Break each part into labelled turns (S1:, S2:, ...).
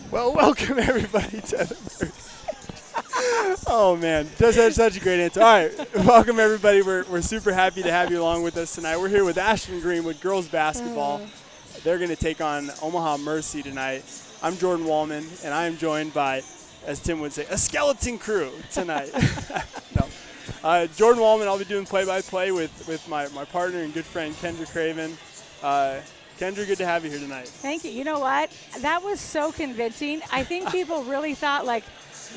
S1: Well, welcome everybody to the Oh man, that's such a great answer. All right, welcome everybody. We're super happy to have you along with us tonight. We're here with Ashland-Greenwood girls basketball. They're going to take on Omaha Mercy tonight. I'm Jordan Wallman, and I am joined by, as Tim would say, a skeleton crew tonight. No, Jordan Wallman. I'll be doing play-by-play with my partner and good friend Kendra Craven. Kendra, good to have you here tonight.
S2: Thank you. You know what? That was so convincing. I think people really thought like,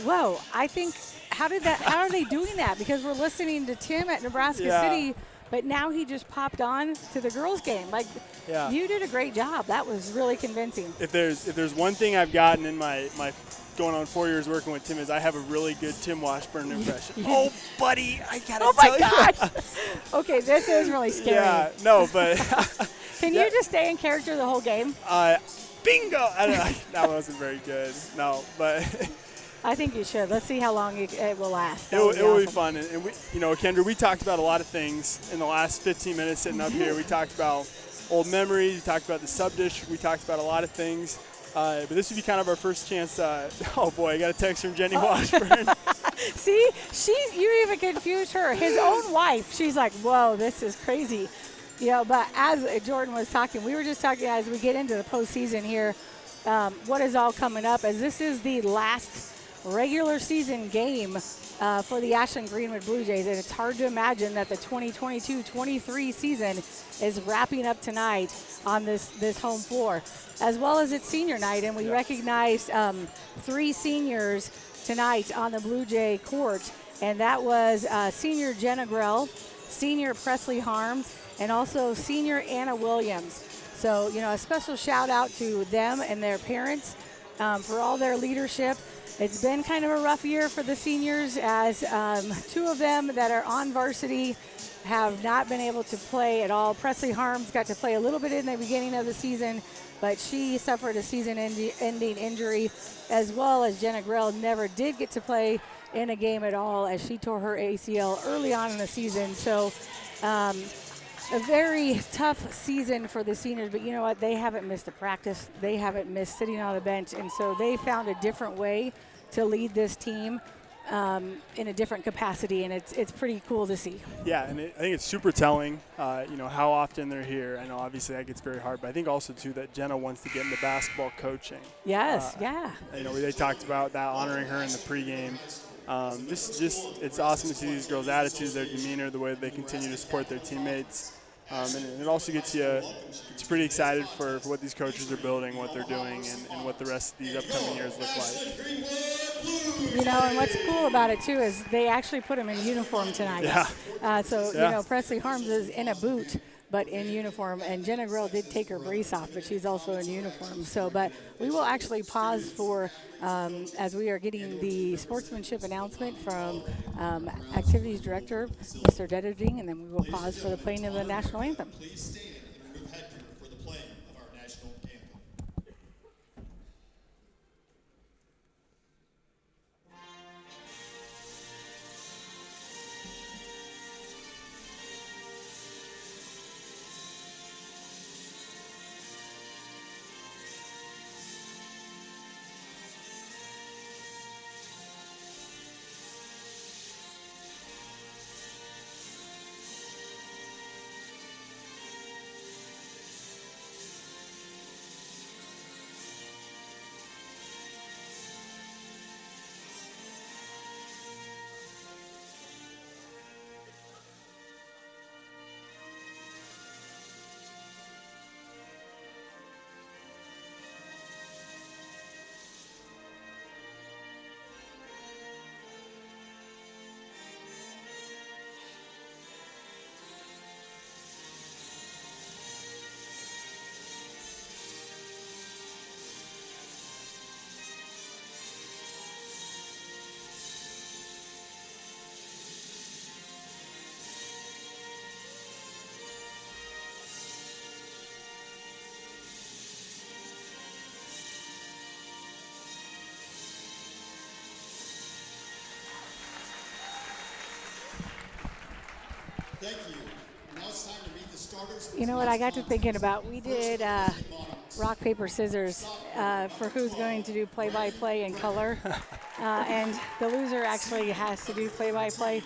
S2: whoa, how are they doing that? Because we're listening to Tim at Nebraska City, but now he just popped on to the girls game. Like, you did a great job. That was really convincing.
S1: If there's one thing I've gotten in my going on 4 years working with Tim is I have a really good Tim Washburn impression. Oh, buddy, I gotta tell you.
S2: Oh my gosh. Okay, this is really scary.
S1: Yeah, no, but
S2: can you just stay in character the whole game?
S1: Bingo! That wasn't very good. No, but
S2: I think you should. Let's see how long it will last.
S1: It will be fun. And we, Kendra, we talked about a lot of things in the last 15 minutes sitting up here. We talked about old memories. We talked about the sub-district. We talked about a lot of things. But this would be kind of our first chance. Oh, boy, I got a text from Jenny Washburn.
S2: See, you even confused her. His own wife, she's like, whoa, this is crazy. But as Jordan was talking, we were just talking as we get into the postseason here, what is all coming up, as this is the last regular season game for the Ashland-Greenwood Blue Jays, and it's hard to imagine that the 2022-23 season is wrapping up tonight on this home floor, as well as it's senior night, and we recognize 3 seniors tonight on the Blue Jay court, and that was senior Jenna Grell, senior Presley Harms, and also senior Anna Williams. So, a special shout out to them and their parents for all their leadership. It's been kind of a rough year for the seniors, as 2 of them that are on varsity have not been able to play at all. Presley Harms got to play a little bit in the beginning of the season, but she suffered a season-ending injury, as well as Jenna Grell never did get to play in a game at all, as she tore her ACL early on in the season. So a very tough season for the seniors, but you know what? They haven't missed a practice. They haven't missed sitting on the bench, and so they found a different way to lead this team in a different capacity, and it's pretty cool to see.
S1: Yeah, and I think it's super telling, how often they're here. I know obviously that gets very hard, but I think also, too, that Jenna wants to get into basketball coaching.
S2: Yes, yeah.
S1: They talked about that, honoring her in the pregame. It's awesome to see these girls' attitudes, their demeanor, the way they continue to support their teammates. And it also gets you pretty excited for what these coaches are building, what they're doing, and what the rest of these upcoming years look like.
S2: And what's cool about it, too, is they actually put them in uniform tonight.
S1: Yeah.
S2: Presley Harms is in a boot, but in uniform. And Jenna Grell did take her brace off, but she's also in uniform. But we will actually pause for, as we are getting the sportsmanship announcement from Activities Director, Mr. Dederding, and then we will pause for the playing of the national anthem.
S3: Please stand and remove headgear for the playing of our national anthem. Thank you. Now it's time to meet the starters.
S2: You know what I got to thinking about? We did rock, paper, scissors for who's going to do play-by-play in color. And the loser actually has to do play-by-play.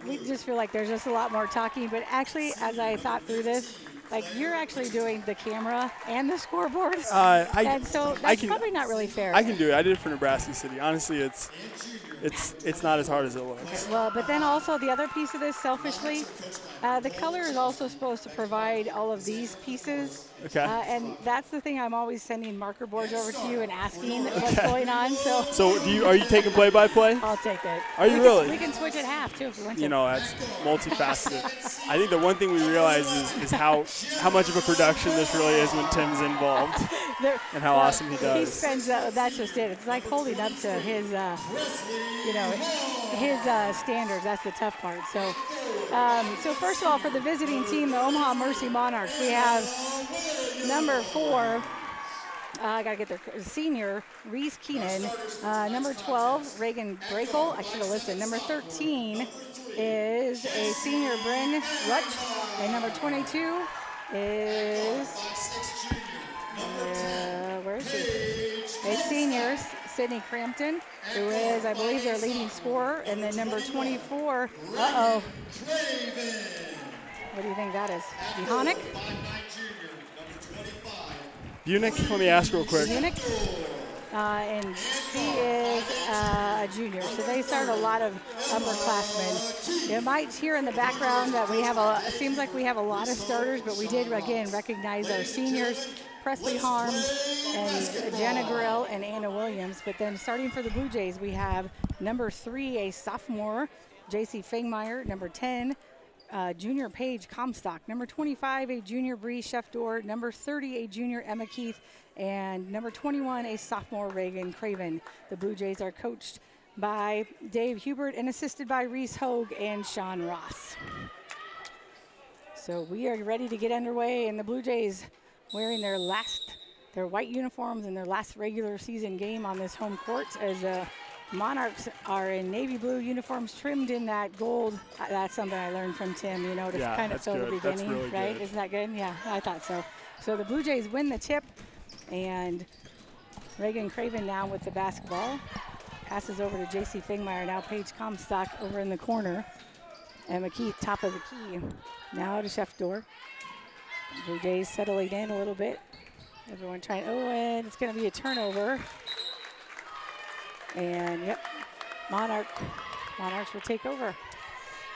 S2: We just feel like there's just a lot more talking. But actually, as I thought through this, like you're actually doing the camera and the scoreboard. And so that's probably not really fair.
S1: I can do it. I did it for Nebraska City. Honestly, it's not as hard as it looks.
S2: Okay, well, but then also the other piece of this, selfishly, the color is also supposed to provide all of these pieces.
S1: Okay.
S2: And that's the thing. I'm always sending marker boards over to you and asking what's going on.
S1: So are you taking play-by-play?
S2: I'll take it.
S1: Are you really?
S2: We can switch it half too if you want to.
S1: You know, that's multifaceted. I think the one thing we realize is how much of a production this really is when Tim's involved, and how awesome he does.
S2: He spends. That's just it. It's like holding up to his, his standards. That's the tough part. So, so first of all, for the visiting team, the Omaha Mercy Monarchs, we have number 4. I got to get their senior, Reese Keenan. Number 12, Reagan Brakel. I should have listened. Number 13 is a senior, Bryn Rutch. And number 22 is, where is she? A senior, Sydney Crampton, who is, I believe, their leading scorer. And then number 24, what do you think that is? Bihonic?
S1: Bunick, let me ask real quick.
S2: Bunick, and she is a junior. So they started a lot of upperclassmen. You might hear in the background that we have it seems like we have a lot of starters, but we did, again, recognize our seniors, Presley Harms and Jenna Grill and Anna Williams. But then starting for the Blue Jays, we have number 3, a sophomore, J.C. Fangmeyer, number 10, junior Paige Comstock, number 25, a junior Bree Shefdor, number 30, a junior Emma Keith, and number 21, a sophomore Reagan Craven. The Blue Jays are coached by Dave Hubert and assisted by Reese Hogue and Sean Ross. So we are ready to get underway, and the Blue Jays wearing their white uniforms in their last regular season game on this home court, as Monarchs are in navy blue uniforms trimmed in that gold. That's something I learned from Tim, to kind of fill the beginning,
S1: really
S2: right?
S1: Good.
S2: Isn't that good? Yeah, I thought so. So the Blue Jays win the tip, and Reagan Craven now with the basketball. Passes over to J.C. Fingmeyer, now Paige Comstock over in the corner. And McKeith, top of the key. Now to Shefdor. Blue Jays settling in a little bit. Everyone trying, and it's going to be a turnover. And, yep, Monarchs will take over.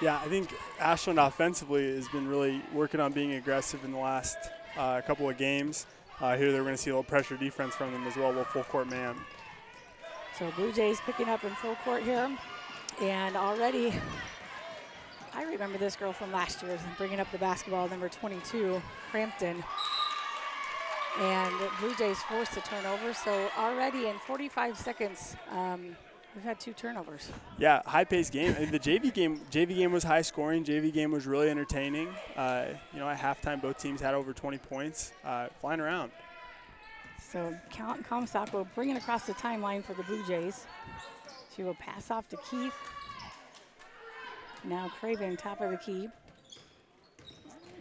S1: Yeah, I think Ashland offensively has been really working on being aggressive in the last couple of games. Here they're going to see a little pressure defense from them as well, a little full court man.
S2: So Blue Jays picking up in full court here. And already, I remember this girl from last year bringing up the basketball, number 22, Crampton. And Blue Jays forced a turnover. So already in 45 seconds, we've had 2 turnovers.
S1: Yeah, high-paced game. I mean, the JV game was high-scoring. JV game was really entertaining. At halftime, both teams had over 20 points, flying around.
S2: So Comstock will bring it across the timeline for the Blue Jays. She will pass off to Keith. Now Craven, top of the key.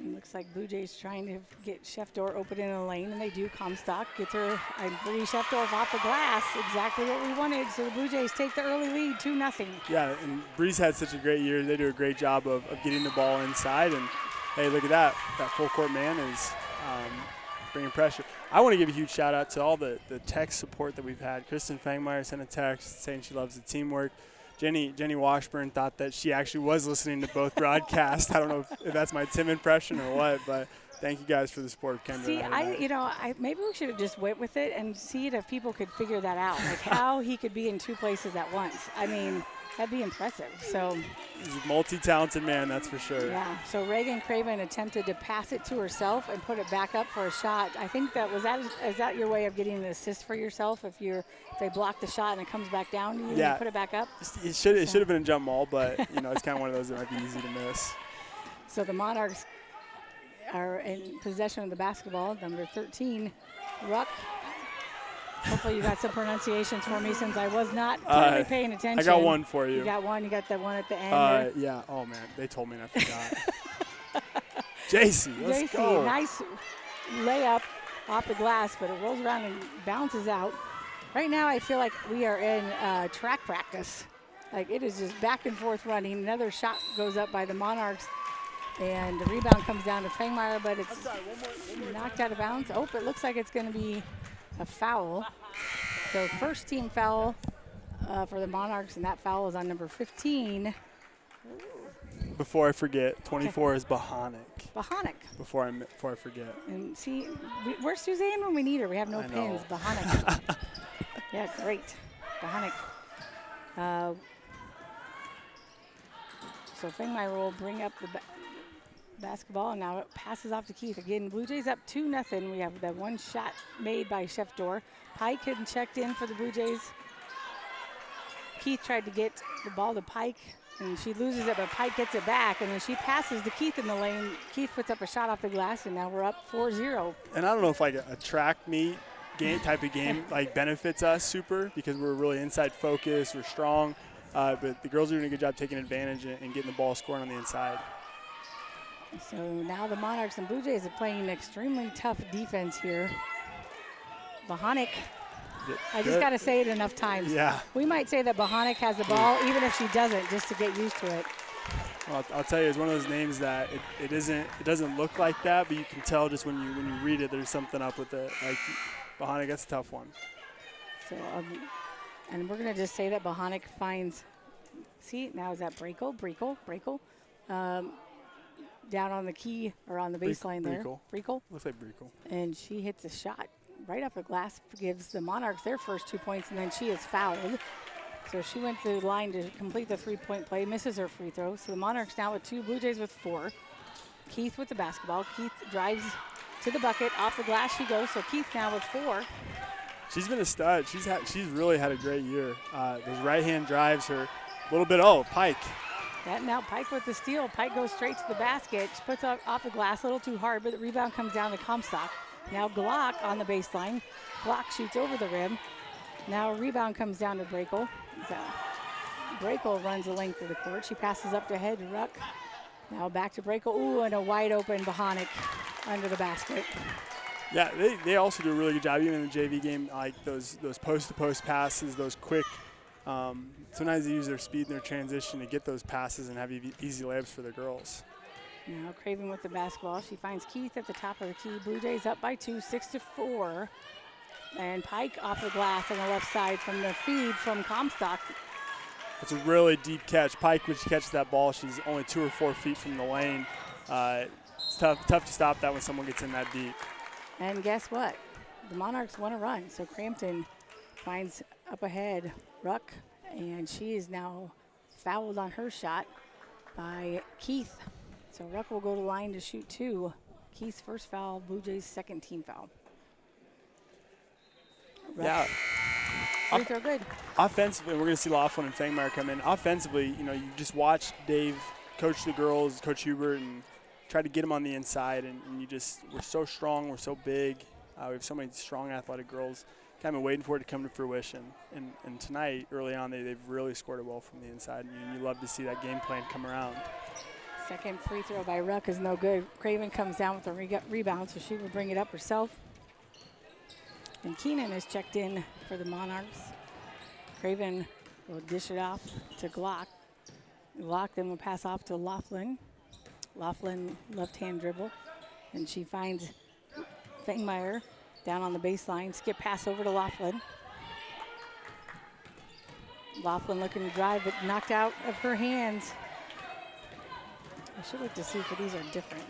S2: It looks like Blue Jays trying to get Shefdor open in the lane, and they do. Comstock gets her, and Bree Shefdor off the glass. Exactly what we wanted. So the Blue Jays take the early lead, 2-0.
S1: Yeah, and Bree's had such a great year. They do a great job of getting the ball inside. And, hey, look at that. That full court man is bringing pressure. I want to give a huge shout-out to all the text support that we've had. Kristen Fangmeyer sent a text saying she loves the teamwork. Jenny Washburn thought that she actually was listening to both broadcasts. I don't know if that's my Tim impression or what, but thank you guys for the support of Kendra.
S2: See, maybe we should have just went with it and see if people could figure that out, like how he could be in 2 places at once. I mean, that'd be impressive. So
S1: he's a multi-talented man, that's for sure.
S2: Yeah. So Reagan Craven attempted to pass it to herself and put it back up for a shot. I think is that your way of getting an assist for yourself if they block the shot and it comes back down to you and you put it back up?
S1: It should have been a jump ball, but it's kind of one of those that might be easy to miss.
S2: So the Monarchs are in possession of the basketball. Number 13, Ruck. Hopefully you got some pronunciations for me since I was not totally paying attention.
S1: I got one for you.
S2: You got one. You got that one at the end.
S1: Yeah. Oh, man. They told me and I forgot. JC, let's go.
S2: Nice layup off the glass, but it rolls around and bounces out. Right now, I feel like we are in track practice. Like, it is just back and forth running. Another shot goes up by the Monarchs, and the rebound comes down to Fangmeyer, but it's knocked out of bounds. Oh, it looks like it's going to be a foul. So first team foul for the Monarchs, and that foul is on number 15.
S1: Before I forget, 24 is Bahanic.
S2: Bahanic.
S1: Before I forget.
S2: And see, where's Suzanne when we need her? We have no pins. Bahanic. Yeah, great. Bahanic. So Fangmeyer will bring up the basketball, and now it passes off to Keith. Again, Blue Jays up 2-0. We have that one shot made by Chef Door. Pike had checked in for the Blue Jays. Keith tried to get the ball to Pike, and she loses it, but Pike gets it back, and then she passes to Keith in the lane. Keith puts up a shot off the glass, and now we're up 4-0.
S1: And I don't know if like a track meet game type of game like benefits us super, because we're really inside focused, we're strong, but the girls are doing a good job taking advantage and getting the ball scoring on the inside.
S2: So now the Monarchs and Blue Jays are playing an extremely tough defense here. Bahanic, I just got to say it enough times.
S1: Yeah.
S2: We might say that Bahanic has the ball, even if she doesn't, just to get used to it.
S1: Well, I'll tell you, it's one of those names that it doesn't look like that, but you can tell just when you read it, there's something up with it. Like Bahanic, that's a tough one.
S2: So, and we're gonna just say that Bahanic finds. See, now is that Brekel? Down on the key or on the baseline there. Brekel.
S1: Looks like Brekel.
S2: And she hits a shot right off the glass, gives the Monarchs their first 2 points, and then she is fouled. So she went to the line to complete the three-point play, misses her free throw. So the Monarchs now with 2, Blue Jays with 4. Keith with the basketball. Keith drives to the bucket. Off the glass she goes. So Keith now with 4.
S1: She's been a stud. She's really had a great year. Those right-hand drives, her a little bit. Pike.
S2: Yeah, now Pike with the steal. Pike goes straight to the basket. She puts it off the glass a little too hard, but the rebound comes down to Comstock. Now Glock on the baseline. Glock shoots over the rim. Now a rebound comes down to Brekel. So Brekel runs the length of the court. She passes up to head Ruck. Now back to Brekel. Ooh, and a wide open Bahanic under the basket.
S1: Yeah, they also do a really good job, even in the JV game, like those post-to-post passes, those quick. Sometimes they use their speed and their transition to get those passes and have easy layups for the girls.
S2: Now Craven with the basketball. She finds Keith at the top of the key. Blue Jays up by 2, 6-4. And Pike off the glass on the left side from the feed from Comstock.
S1: It's a really deep catch. Pike, when she catches that ball, she's only 2 or 4 feet from the lane. It's tough to stop that when someone gets in that deep.
S2: And guess what? The Monarchs want to run. So Crampton finds up ahead Ruck, and she is now fouled on her shot by Keith. So Ruck will go to the line to shoot 2. Keith's first foul, Blue Jays' second team foul. Ruck.
S1: Yeah.
S2: Free throw good.
S1: Offensively, we're going to see Laughlin and Fangmeyer come in. Offensively, you just watch Dave coach the girls, Coach Hubert, and try to get them on the inside. And we're so strong, we're so big. We have so many strong athletic girls. Kind of waiting for it to come to fruition. And tonight, early on, they've really scored it well from the inside. And you love to see that game plan come around.
S2: Second free throw by Ruck is no good. Craven comes down with a rebound, so she will bring it up herself. And Keenan is checked in for the Monarchs. Craven will dish it off to Glock. Glock then will pass off to Laughlin. Laughlin left-hand dribble. And she finds Fangmeyer down on the baseline. Skip pass over to Laughlin. Laughlin looking to drive, but knocked out of her hands. I should look to see if these are different.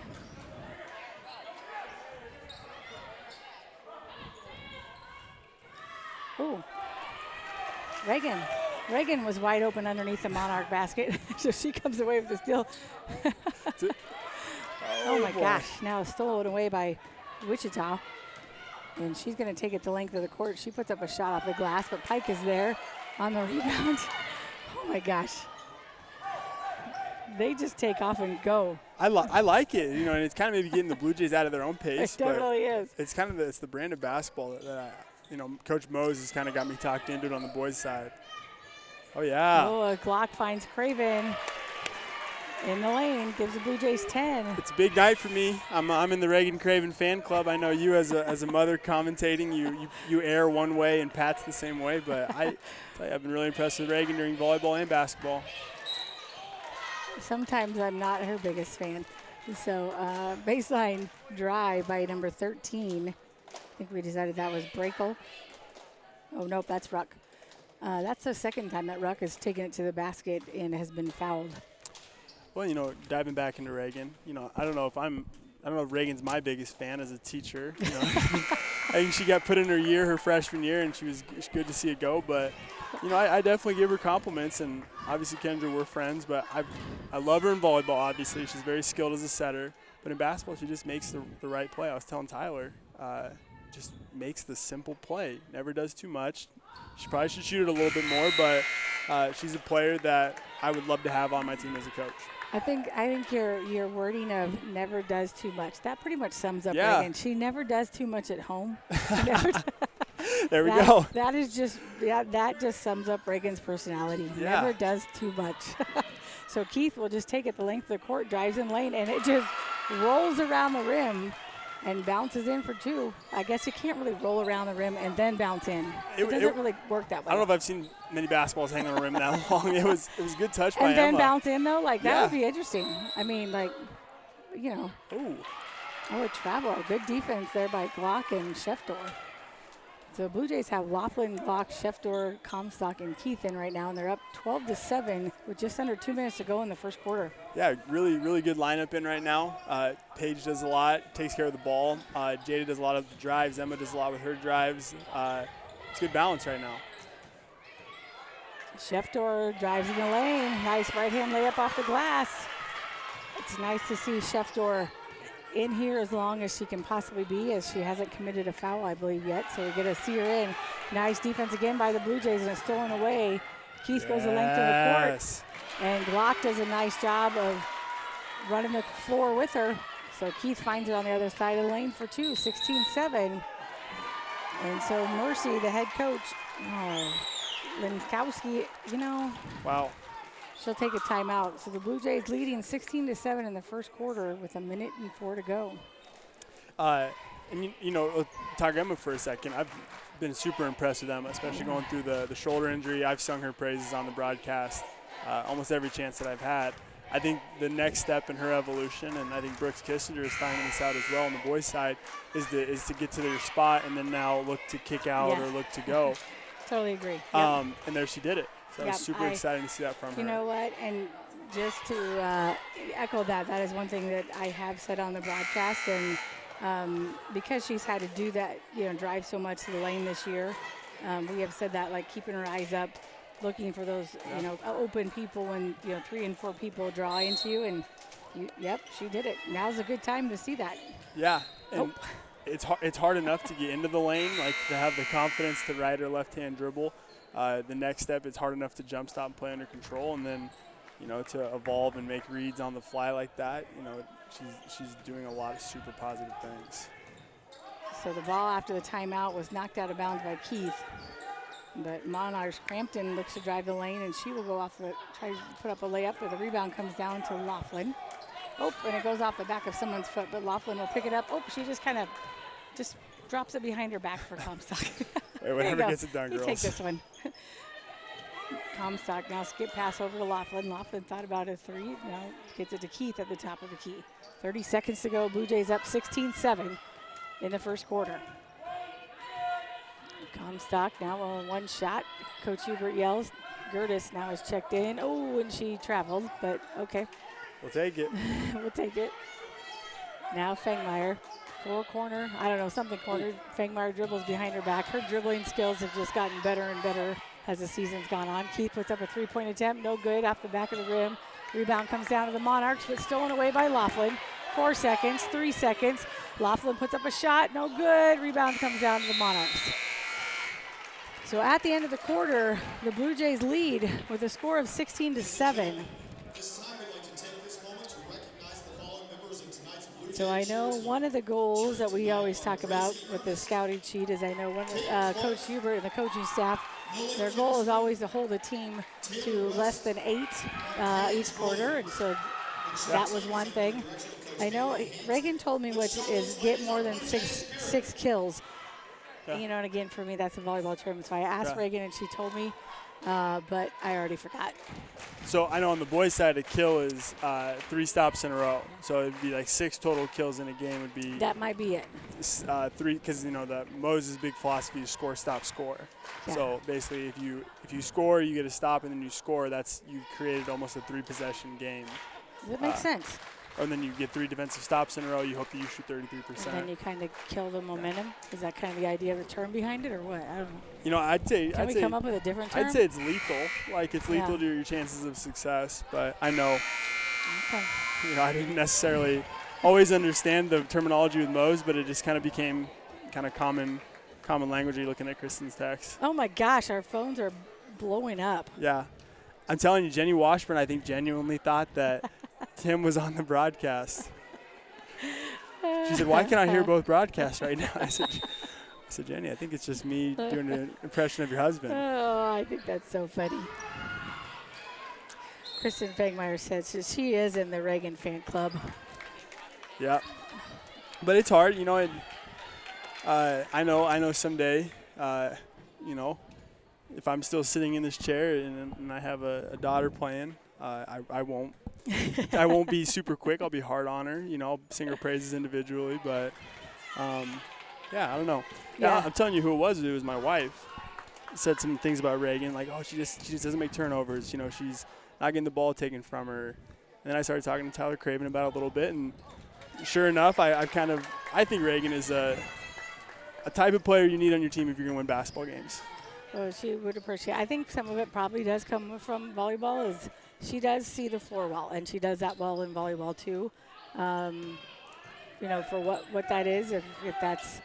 S2: Ooh. Reagan was wide open underneath the Monarch basket, so she comes away with the steal. Oh my gosh, now stolen away by Wichita. And she's going to take it the length of the court. She puts up a shot off the glass, but Pike is there on the rebound. Oh my gosh. They just take off and go.
S1: I like it, and it's kind of maybe getting the Blue Jays out of their own pace.
S2: It definitely is.
S1: It's kind of it's the brand of basketball that Coach Mose has kind of got me talked into it on the boys' side. Oh, yeah.
S2: Oh, a Glock finds Craven. In the lane, gives the Blue Jays 10.
S1: It's a big night for me. I'm in the Reagan Craven fan club. I know you as a mother commentating, you err one way and Pat's the same way, but I've been really impressed with Reagan during volleyball and basketball.
S2: Sometimes I'm not her biggest fan. So baseline drive by number 13. I think we decided that was Brakel. Oh, nope, that's Ruck. That's the second time that Ruck has taken it to the basket and has been fouled.
S1: Well, diving back into Reagan, I don't know if Reagan's my biggest fan as a teacher. I think she got put in her freshman year, and it's good to see it go. But, I definitely give her compliments, and obviously Kendra, we're friends, but I love her in volleyball, obviously. She's very skilled as a setter. But in basketball, she just makes the right play. I was telling Tyler, just makes the simple play, never does too much. She probably should shoot it a little bit more, but she's a player that I would love to have on my team as a coach.
S2: I think your wording of never does too much, that pretty much sums up
S1: Yeah.
S2: Reagan. She never does too much at home.
S1: There we go.
S2: That just sums up Reagan's personality.
S1: Yeah.
S2: Never does too much. So Keith will just take it the length of the court, drives in lane, and it just rolls around the rim and bounces in for two. I guess you can't really roll around the rim and then bounce in. It doesn't really work that way.
S1: I don't know if I've seen many basketballs hang on the rim that long. It was a good touch by
S2: And then
S1: Emma.
S2: bounce in, though? That
S1: Yeah.
S2: would be interesting. I mean,
S1: Ooh.
S2: Oh, a travel. Good defense there by Glock and Schefter. So Blue Jays have Laughlin, Glock, Schefter, Comstock, and Keith in right now, and they're up 12-7 with just under 2 minutes to go in the first quarter.
S1: Yeah, really, really good lineup in right now. Paige does a lot, takes care of the ball. Jada does a lot of the drives. Emma does a lot with her drives. It's good balance right now.
S2: Schefter drives in the lane. Nice right-hand layup off the glass. It's nice to see Schefter in here as long as she can possibly be, as she hasn't committed a foul, I believe, yet. So we get to see her in. Nice defense again by the Blue Jays, and it's stolen away. Keith goes the length of the court. And Glock does a nice job of running the floor with her. So Keith finds her on the other side of the lane for two, 16-7. And so Mercy, the head coach, Linkowski,
S1: Wow.
S2: she'll take a timeout. So the Blue Jays leading 16-7 in the first quarter with 1:04 to go.
S1: Talk Emma for a second. I've been super impressed with Emma, especially going through the shoulder injury. I've sung her praises on the broadcast almost every chance that I've had. I think the next step in her evolution, and I think Brooks Kissinger is finding this out as well on the boys' side, is to get to their spot and then now look to kick out or look to go.
S2: Totally agree. Yep.
S1: And there she did it. So
S2: Yep,
S1: it's super exciting to see that from her.
S2: You know what? And just to echo that is one thing that I have said on the broadcast. And because she's had to do that, drive so much to the lane this year, we have said that, keeping her eyes up, looking for those, open people when, 3 and 4 people draw into you. And, she did it. Now's a good time to see that.
S1: Yeah. And it's hard enough to get into the lane, to have the confidence to right or left-hand dribble. The next step, it's hard enough to jump stop and play under control, and then, to evolve and make reads on the fly like that. She's doing a lot of super positive things.
S2: So the ball after the timeout was knocked out of bounds by Keith. But Monarchs Crampton looks to drive the lane, and she will go off try to put up a layup, but the rebound comes down to Laughlin. And it goes off the back of someone's foot, but Laughlin will pick it up. She just kind of drops it behind her back for Comstock.
S1: Whatever gets it done, girls.
S2: You take this one. Comstock now skip pass over to Laughlin. Laughlin thought about a three. Now gets it to Keith at the top of the key. 30 seconds to go. Blue Jays up 16-7 in the first quarter. Comstock now on one shot. Coach Hubert yells. Gertis now is checked in. And she traveled, but okay.
S1: We'll take it.
S2: We'll take it. Now Fangmeyer. Corner. I don't know, something cornered. Fangmeyer dribbles behind her back. Her dribbling skills have just gotten better and better as the season's gone on. Keith puts up a three-point attempt. No good off the back of the rim. Rebound comes down to the Monarchs, but stolen away by Laughlin. 4 seconds, 3 seconds. Laughlin puts up a shot. No good. Rebound comes down to the Monarchs. So at the end of the quarter, the Blue Jays lead with a score of 16-7. So I know one of the goals that we always talk about with the scouting sheet is Coach Hubert and the coaching staff, their goal is always to hold the team to less than 8 each quarter. And so That was one thing. I know Reagan told me which is get more than six kills.
S1: Yeah.
S2: You know, and again, for me, that's a volleyball tournament. So I asked
S1: Yeah.
S2: Reagan, and she told me, but I already forgot.
S1: So I know on the boys' side, a kill is 3 stops in a row. So it'd be like 6 total kills in a game would be
S2: That might be it.
S1: 3, because you know the Moses' big philosophy is score, stop, score.
S2: Yeah.
S1: So basically, if you score, you get a stop, and then you score. You've created almost a 3-possession game.
S2: That makes sense.
S1: And then you get 3 defensive stops in a row. You hope that you shoot 33%.
S2: And then you kind of kill the momentum. Is that kind of the idea of the term behind it, or what? I don't know.
S1: You know, I'd say
S2: Can we come up with a different term?
S1: I'd say it's lethal. Like it's lethal
S2: Yeah.
S1: to your chances of success. But I know,
S2: Okay.
S1: you know, I didn't necessarily always understand the terminology with Mose, but it just kind of became kind of common language. You're looking at Kristen's text.
S2: Oh my gosh, our phones are blowing up.
S1: Yeah, I'm telling you, Jenny Washburn, I think genuinely thought that Tim was on the broadcast. She said, "Why can't I hear both broadcasts right now?" I said, "Jenny, I think it's just me doing an impression of your husband."
S2: Oh, I think that's so funny. Kristen Fangmeyer says she is in the Reagan fan club.
S1: Yeah, but it's hard, you know. I know someday, you know, if I'm still sitting in this chair and I have a daughter playing, I won't. I won't be super quick. I'll be hard on her. You know, I'll sing her praises individually. But, yeah, I don't know.
S2: Yeah.
S1: I'm telling you who it was. It was my wife. Said some things about Reagan, like, oh, she just doesn't make turnovers. You know, she's not getting the ball taken from her. And then I started talking to Tyler Craven about it a little bit. And sure enough, I think Reagan is a type of player you need on your team if you're going to win basketball games.
S2: Well, she would appreciate. I think some of it probably does come from volleyball. Is she does see the floor well, and she does that well in volleyball too. You know, for what that is, if that's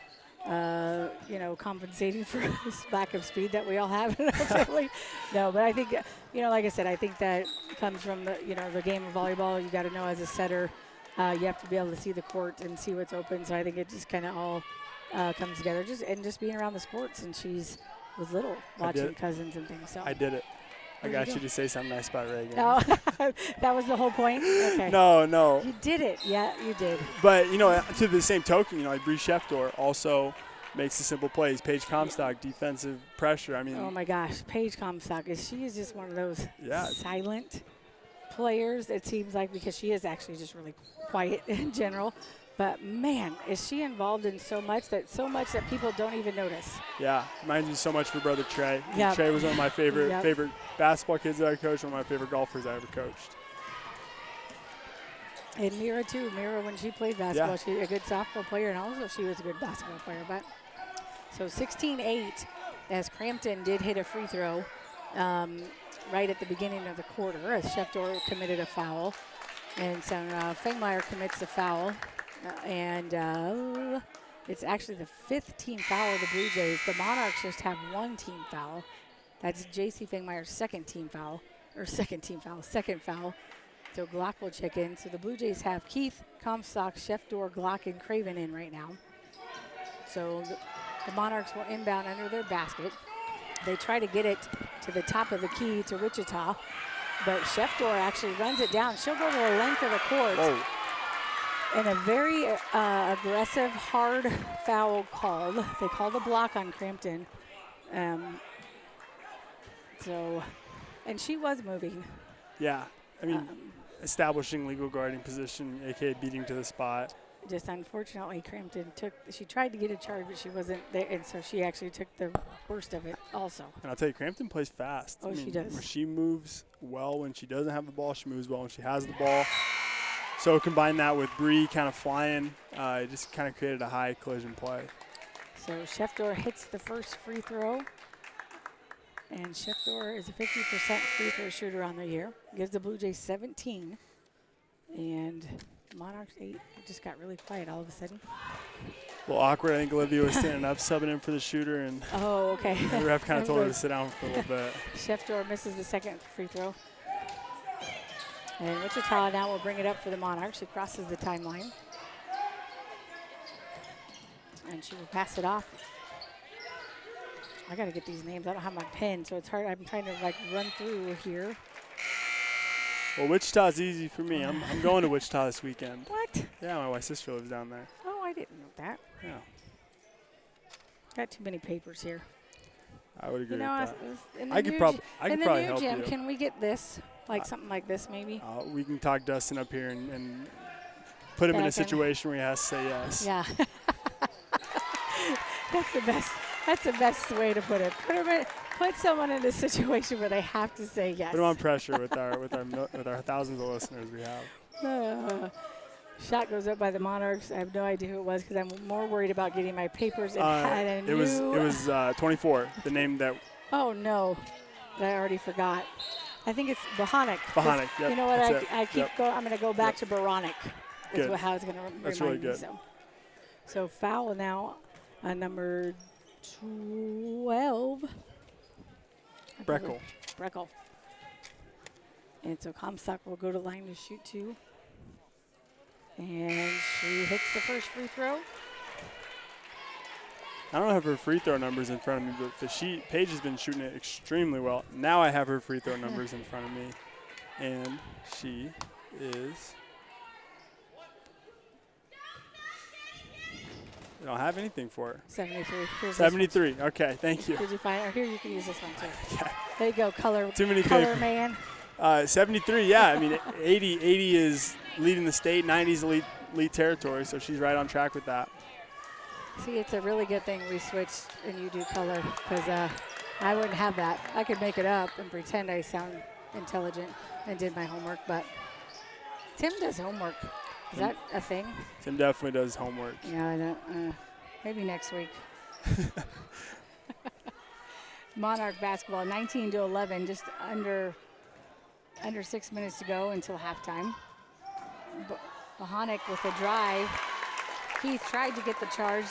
S2: you know, compensating for this lack of speed that we all have in our family. No, but I think, you know, like I said, I think that comes from the, you know, the game of volleyball. You got to know as a setter, you have to be able to see the court and see what's open. So I think it just kind of all comes together, just being around the sports. And she's was little watching Cousins and things. So
S1: I did it. I got you to say something nice about Reagan.
S2: No, that was the whole point? Okay.
S1: No.
S2: You did it. Yeah, you did.
S1: But, you know, to the same token, you know, like Bree Scheftor also makes the simple plays. Paige Comstock, defensive pressure. I mean.
S2: Oh, my gosh. Paige Comstock, she is just one of those silent players, it seems like, because she is actually just really quiet in general. But, man, is she involved in so much that people don't even notice.
S1: Yeah, reminds me so much of her brother Trey.
S2: Yep.
S1: Trey was one of my favorite
S2: Yep.
S1: basketball kids that I coached, one of my favorite golfers I ever coached.
S2: And Mira, too. Mira, when she played basketball, she a good softball player, and also she was a good basketball player. But so 16-8, as Crampton did hit a free throw right at the beginning of the quarter, as Schefter committed a foul. And so Fangmeyer commits a foul. And it's actually the 5th team foul of the Blue Jays. The Monarchs just have 1 team foul. That's J.C. Fangmeyer's second foul. So Glock will check in. So the Blue Jays have Keith, Comstock, Schefter, Glock, and Craven in right now. So the Monarchs will inbound under their basket. They try to get it to the top of the key to Wichita, but Schefter actually runs it down. She'll go to the length of the court.
S1: Whoa.
S2: And a very aggressive, hard foul called. They called a block on Crampton. And she was moving.
S1: Yeah, I mean, establishing legal guarding position, a.k.a. beating to the spot.
S2: Just unfortunately, Crampton she tried to get a charge, but she wasn't there, and so she actually took the worst of it also.
S1: And I'll tell you, Crampton plays fast.
S2: Oh, she does.
S1: She moves well when she doesn't have the ball. She moves well when she has the ball. So combine that with Bree kind of flying, it just kind of created a high collision play.
S2: So Schefter hits the first free throw. And Schefter is a 50% free throw shooter on the year. Gives the Blue Jays 17. And Monarchs 8. It just got really quiet all of a sudden.
S1: A little awkward. I think Olivia was standing up, subbing in for the shooter, and
S2: oh, okay.
S1: the ref kind of told her to sit down for a little bit.
S2: Schefter misses the second free throw. And Wichita now will bring it up for the Monarchs. She crosses the timeline. And she will pass it off. I got to get these names. I don't have my pen, so it's hard. I'm trying to, run through here.
S1: Well, Wichita's easy for me. I'm going to Wichita this weekend.
S2: What?
S1: Yeah, my sister lives down there.
S2: Oh, I didn't know that.
S1: Yeah,
S2: Got too many papers here.
S1: I would agree
S2: You know,
S1: with that.
S2: in the
S1: I could
S2: new
S1: probably
S2: new
S1: help
S2: gym,
S1: you.
S2: can we get this? Like something like this, maybe?
S1: We can talk Dustin up here and put him in a situation where he has to say yes.
S2: Yeah. That's the best way to put it. Put someone in a situation where they have to say yes.
S1: Put him on pressure with our thousands of listeners we have.
S2: Shot goes up by the Monarchs. I have no idea who it was because I'm more worried about getting my papers and
S1: it was 24. The name that.
S2: Oh no, I already forgot. I think it's Bohonic.
S1: Bohonic. Yep,
S2: you know what? I keep
S1: yep.
S2: going. I'm going to go back to Boronic. Is
S1: Good.
S2: how it's going to remind
S1: That's really
S2: me.
S1: good.
S2: So foul now, number 12. Breckle. And so Comstock will go to line to shoot 2. And she hits the first free throw.
S1: I don't have her free throw numbers in front of me, but Paige has been shooting it extremely well. Now I have her free throw numbers in front of me, and she is. I don't have anything for her.
S2: 73. Here's
S1: 73. Okay, thank you.
S2: Did you find? Or here you can use this one too.
S1: Yeah.
S2: There you go, color.
S1: Too many
S2: color
S1: papers.
S2: man.
S1: 73. Yeah, I mean 80 is leading the state. 90 is elite territory, so she's right on track with that.
S2: See, it's a really good thing we switched and you do color because I wouldn't have that. I could make it up and pretend I sound intelligent and did my homework, but Tim does homework. Is that a thing?
S1: Tim definitely does homework.
S2: Yeah, I don't, maybe next week. Monarch basketball, 19-11, just under 6 minutes to go until halftime. Bohonic with a drive. Keith tried to get the charge.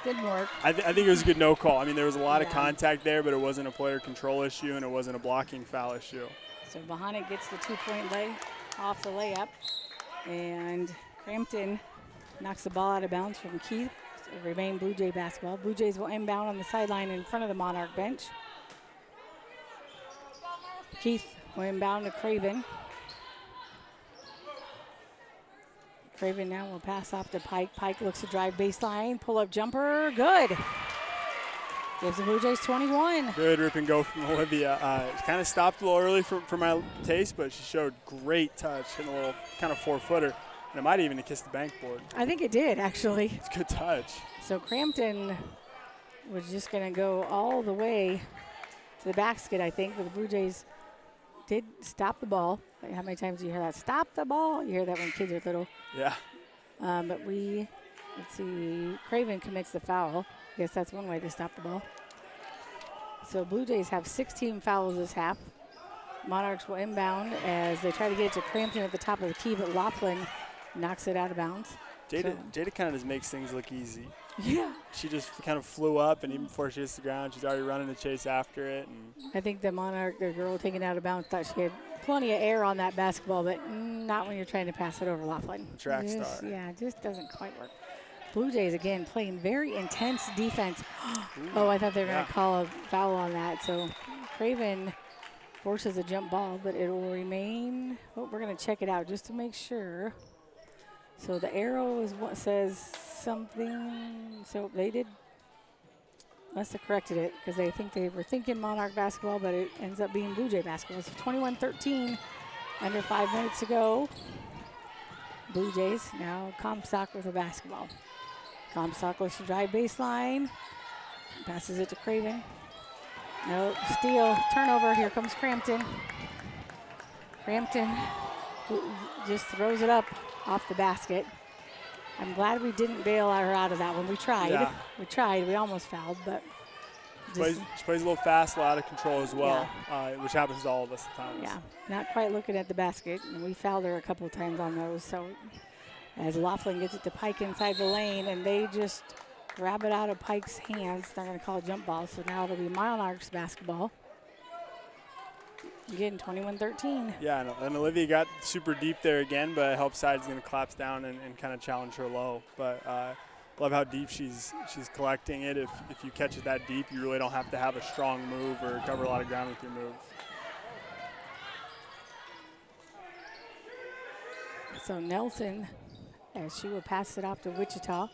S2: Didn't work.
S1: I think it was a good no call. I mean, there was a lot of contact there, but it wasn't a player control issue and it wasn't a blocking foul issue.
S2: So Bohonic gets the 2-point lay off the layup. And Crampton knocks the ball out of bounds from Keith. It remain Blue Jay basketball. Blue Jays will inbound on the sideline in front of the Monarch bench. Keith will inbound to Craven. Craven now will pass off to Pike. Pike looks to drive baseline. Pull-up jumper. Good. Gives the Blue Jays 21.
S1: Good rip and go from Olivia. Kind of stopped a little early for my taste, but she showed great touch, hitting a little kind of 4-footer. And it might even have kissed the bank board.
S2: I think it did, actually.
S1: It's good touch.
S2: So Crampton was just going to go all the way to the basket, I think, but the Blue Jays did stop the ball. How many times do you hear that? Stop the ball. You hear that when kids are little.
S1: Yeah.
S2: But let's see, Craven commits the foul. I guess that's one way to stop the ball. So Blue Jays have 16 fouls this half. Monarchs will inbound as they try to get it to Crampton at the top of the key, but Laughlin knocks it out of bounds.
S1: Jada kind of just makes things look easy.
S2: Yeah.
S1: She just kind of flew up, and even before she hits the ground, she's already running the chase after it. And
S2: I think the Monarch, the girl taken out of bounds, thought she had plenty of air on that basketball, but not when you're trying to pass it over Laughlin.
S1: Track star.
S2: Yeah, it just doesn't quite work. Blue Jays, again, playing very intense defense. Oh, I thought they were going to call a foul on that. So Craven forces a jump ball, but it will remain. Oh, we're going to check it out just to make sure. So the arrow is what says something. So they must have corrected it because they were thinking Monarch basketball, but it ends up being Blue Jay basketball. So 21-13, under 5 minutes to go. Blue Jays now Comstock with a basketball. Comstock looks to drive baseline. Passes it to Craven. No, steal, turnover. Here comes Crampton. Crampton just throws it up off the basket. I'm glad we didn't bail her out of that one. We tried.
S1: Yeah.
S2: We tried. We almost fouled, but
S1: she plays a little fast, a lot of control as well, which happens to all of us at times.
S2: Yeah, not quite looking at the basket. And we fouled her a couple of times on those. So as Laughlin gets it to Pike inside the lane, and they just grab it out of Pike's hands. They're going to call a jump ball. So now it'll be Monarchs basketball. Again, 21-13.
S1: Yeah, and Olivia got super deep there again, but help side is going to collapse down and kind of challenge her low. But love how deep she's collecting it. If you catch it that deep, you really don't have to have a strong move or cover a lot of ground with your move.
S2: So Nelson, as she will pass it off to Wichita.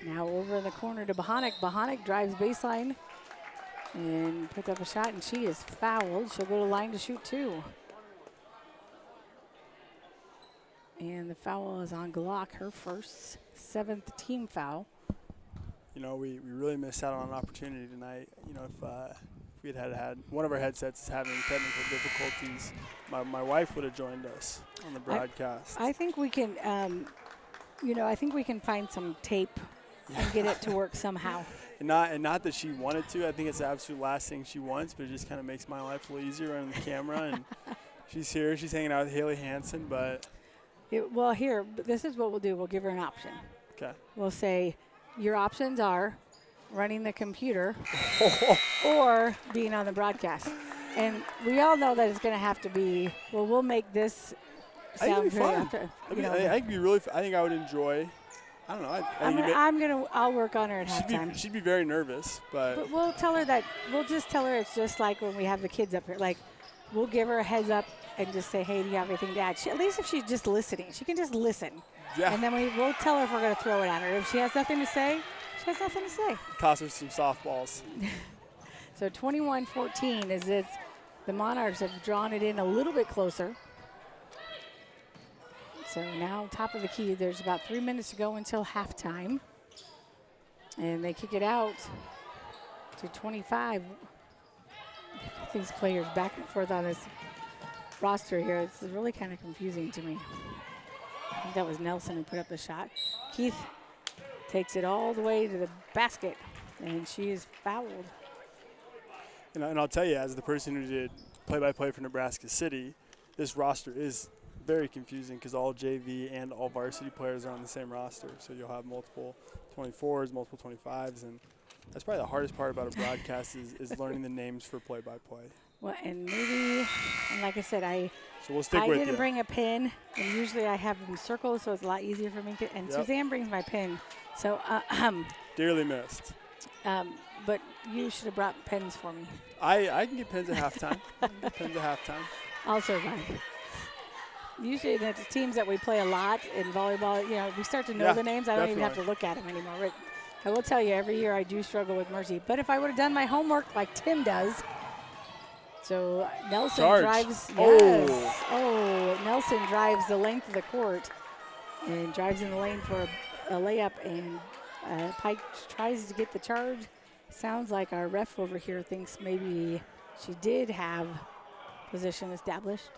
S2: Now over in the corner to Bohonic. Bohonic drives baseline and puts up a shot, and she is fouled. She'll go to line to shoot 2. And the foul is on Glock, her first, 7th team foul.
S1: You know, we really missed out on an opportunity tonight. You know, if we had one of our headsets is having technical difficulties, my wife would have joined us on the broadcast.
S2: I think we can, I think we can find some tape and get it to work somehow.
S1: And not that she wanted to. I think it's the absolute last thing she wants, but it just kind of makes my life a little easier running the camera. And she's here. She's hanging out with Haley Hansen, but.
S2: Well, here, this is what we'll do. We'll give her an option.
S1: Okay.
S2: We'll say your options are running the computer or being on the broadcast. And we all know that it's going to have to be, well, we'll make this sound very
S1: fun. I think I would enjoy. I don't know.
S2: I'll work on her at halftime.
S1: She'd be very nervous, but
S2: we'll tell her that. We'll just tell her it's just like when we have the kids up here. Like, we'll give her a heads up and just say, hey, do you have anything to add? At least if she's just listening, she can just listen.
S1: Yeah.
S2: And then we'll tell her if we're going to throw it at her. If she has nothing to say, she has nothing to say.
S1: Toss her some softballs.
S2: So 21-14 is it. The Monarchs have drawn it in a little bit closer. So now top of the key, there's about 3 minutes to go until halftime. And they kick it out to 25. These players back and forth on this roster here. It's really kind of confusing to me. I think that was Nelson who put up the shot. Keith takes it all the way to the basket, and she is fouled.
S1: And I'll tell you, as the person who did play-by-play for Nebraska City, this roster is very confusing because all JV and all varsity players are on the same roster. So you'll have multiple 24s, multiple 25s, and that's probably the hardest part about a broadcast is learning the names for play-by-play.
S2: Well, and maybe, and like I said,
S1: so we'll stick with
S2: didn't bring a pin, and usually I have them circled, so it's a lot easier for me. And yep. Suzanne brings my pin, so
S1: dearly missed.
S2: But you should have brought pens for me.
S1: I can get pens at halftime.
S2: I'll survive. Usually the teams that we play a lot in volleyball, we start to know the names. I don't even have to look at them anymore. But I will tell you, every year I do struggle with Mercy. But if I would have done my homework like Tim does. So Nelson drives. Yes. Oh, Nelson drives the length of the court and drives in the lane for a layup. And Pike tries to get the charge. Sounds like our ref over here thinks maybe she did have position established.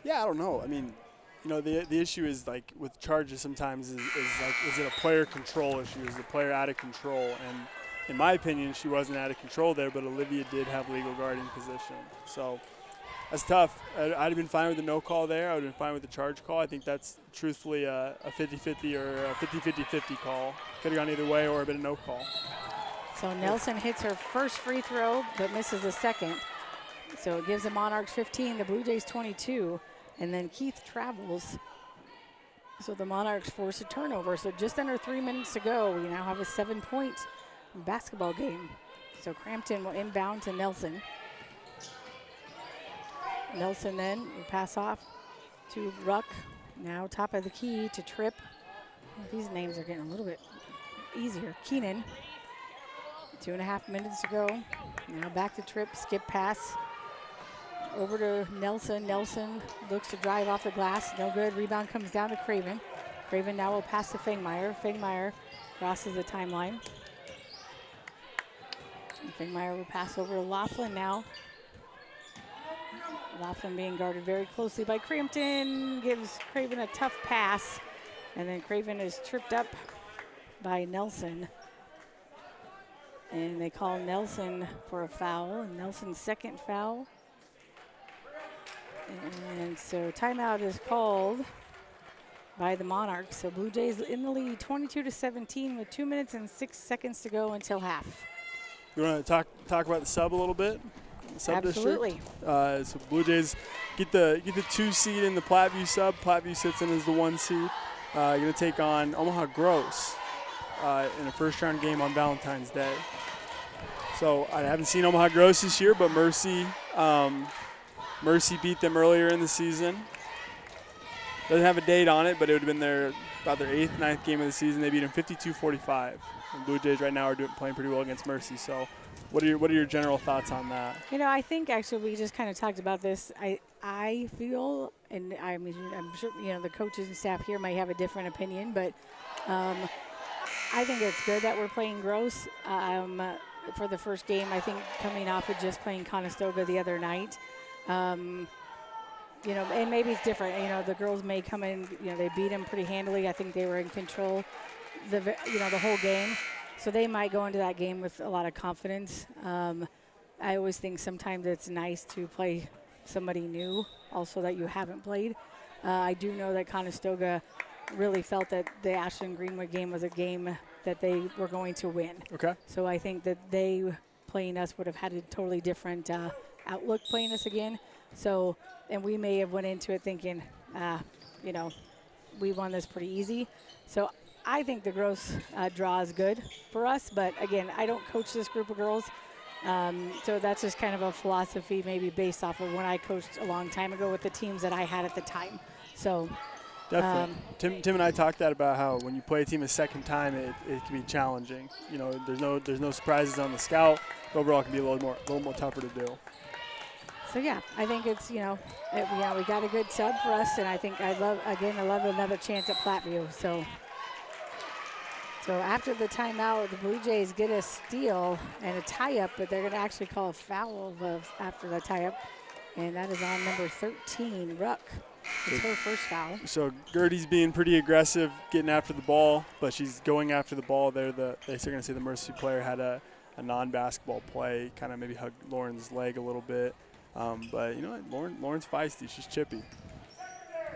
S1: Yeah, I don't know. I mean, the issue is like with charges sometimes is it a player control issue? Is the player out of control? And in my opinion, she wasn't out of control there, but Olivia did have legal guarding position. So that's tough. I'd have been fine with the no call there. I would have been fine with the charge call. I think that's truthfully a 50-50 or a 50-50 call. Could have gone either way or a bit of no call.
S2: So Nelson hits her first free throw, but misses the second. So it gives the Monarchs 15, the Blue Jays 22. And then Keith travels. So the Monarchs force a turnover. So just under 3 minutes to go, we now have a 7-point basketball game. So Crampton will inbound to Nelson. Nelson then will pass off to Ruck. Now top of the key to Tripp. These names are getting a little bit easier. Keenan. 2.5 minutes to go. Now back to Tripp, skip pass. Over to Nelson. Nelson looks to drive off the glass. No good. Rebound comes down to Craven. Craven now will pass to Fangmeyer. Fangmeyer crosses the timeline. And Fangmeyer will pass over to Laughlin now. Laughlin being guarded very closely by Crampton. Gives Craven a tough pass. And then Craven is tripped up by Nelson. And they call Nelson for a foul. And Nelson's second foul. And so timeout is called by the Monarchs. So Blue Jays in the lead 22-17 with 2 minutes and 6 seconds to go until half.
S1: You want to talk about the sub a little bit?
S2: Absolutely.
S1: So Blue Jays get the 2 seed in the Platteview sub. Platteview sits in as the 1 seed. Going to take on Omaha Gross in a first round game on Valentine's Day. So I haven't seen Omaha Gross this year, but Mercy beat them earlier in the season. Doesn't have a date on it, but it would have been about their 8th, 9th game of the season. They beat them 52-45. And Blue Jays right now are playing pretty well against Mercy. So what are your general thoughts on that?
S2: I think actually we just kind of talked about this. I feel, and I mean, I'm sure, the coaches and staff here might have a different opinion, but I think it's good that we're playing Gross for the first game. I think coming off of just playing Conestoga the other night, and maybe it's different. The girls may come in, they beat them pretty handily. I think they were in control the whole game. So they might go into that game with a lot of confidence. I always think sometimes it's nice to play somebody new also that you haven't played. I do know that Conestoga really felt that the Ashland-Greenwood game was a game that they were going to win.
S1: Okay.
S2: So I think that they playing us would have had a totally different outlook playing us again. So, and we may have went into it thinking, we won this pretty easy. So I think the Gross draw is good for us. But again, I don't coach this group of girls. So that's just kind of a philosophy maybe based off of when I coached a long time ago with the teams that I had at the time. So
S1: definitely. Tim and I talked about how when you play a team a second time, it can be challenging. There's no surprises on the scout. Overall, it can be a little more tougher to do.
S2: So yeah, I think it's we got a good sub for us, and I think I love another chance at Platteview. So after the timeout, the Blue Jays get a steal and a tie-up, but they're going to actually call a foul after the tie-up, and that is on number 13, Ruck. It's her first foul.
S1: So Gertie's being pretty aggressive, getting after the ball, but she's going after the ball there. They're going to say the Mercy player had a non-basketball play, kind of maybe hugged Lauren's leg a little bit. But Lauren's feisty. She's chippy.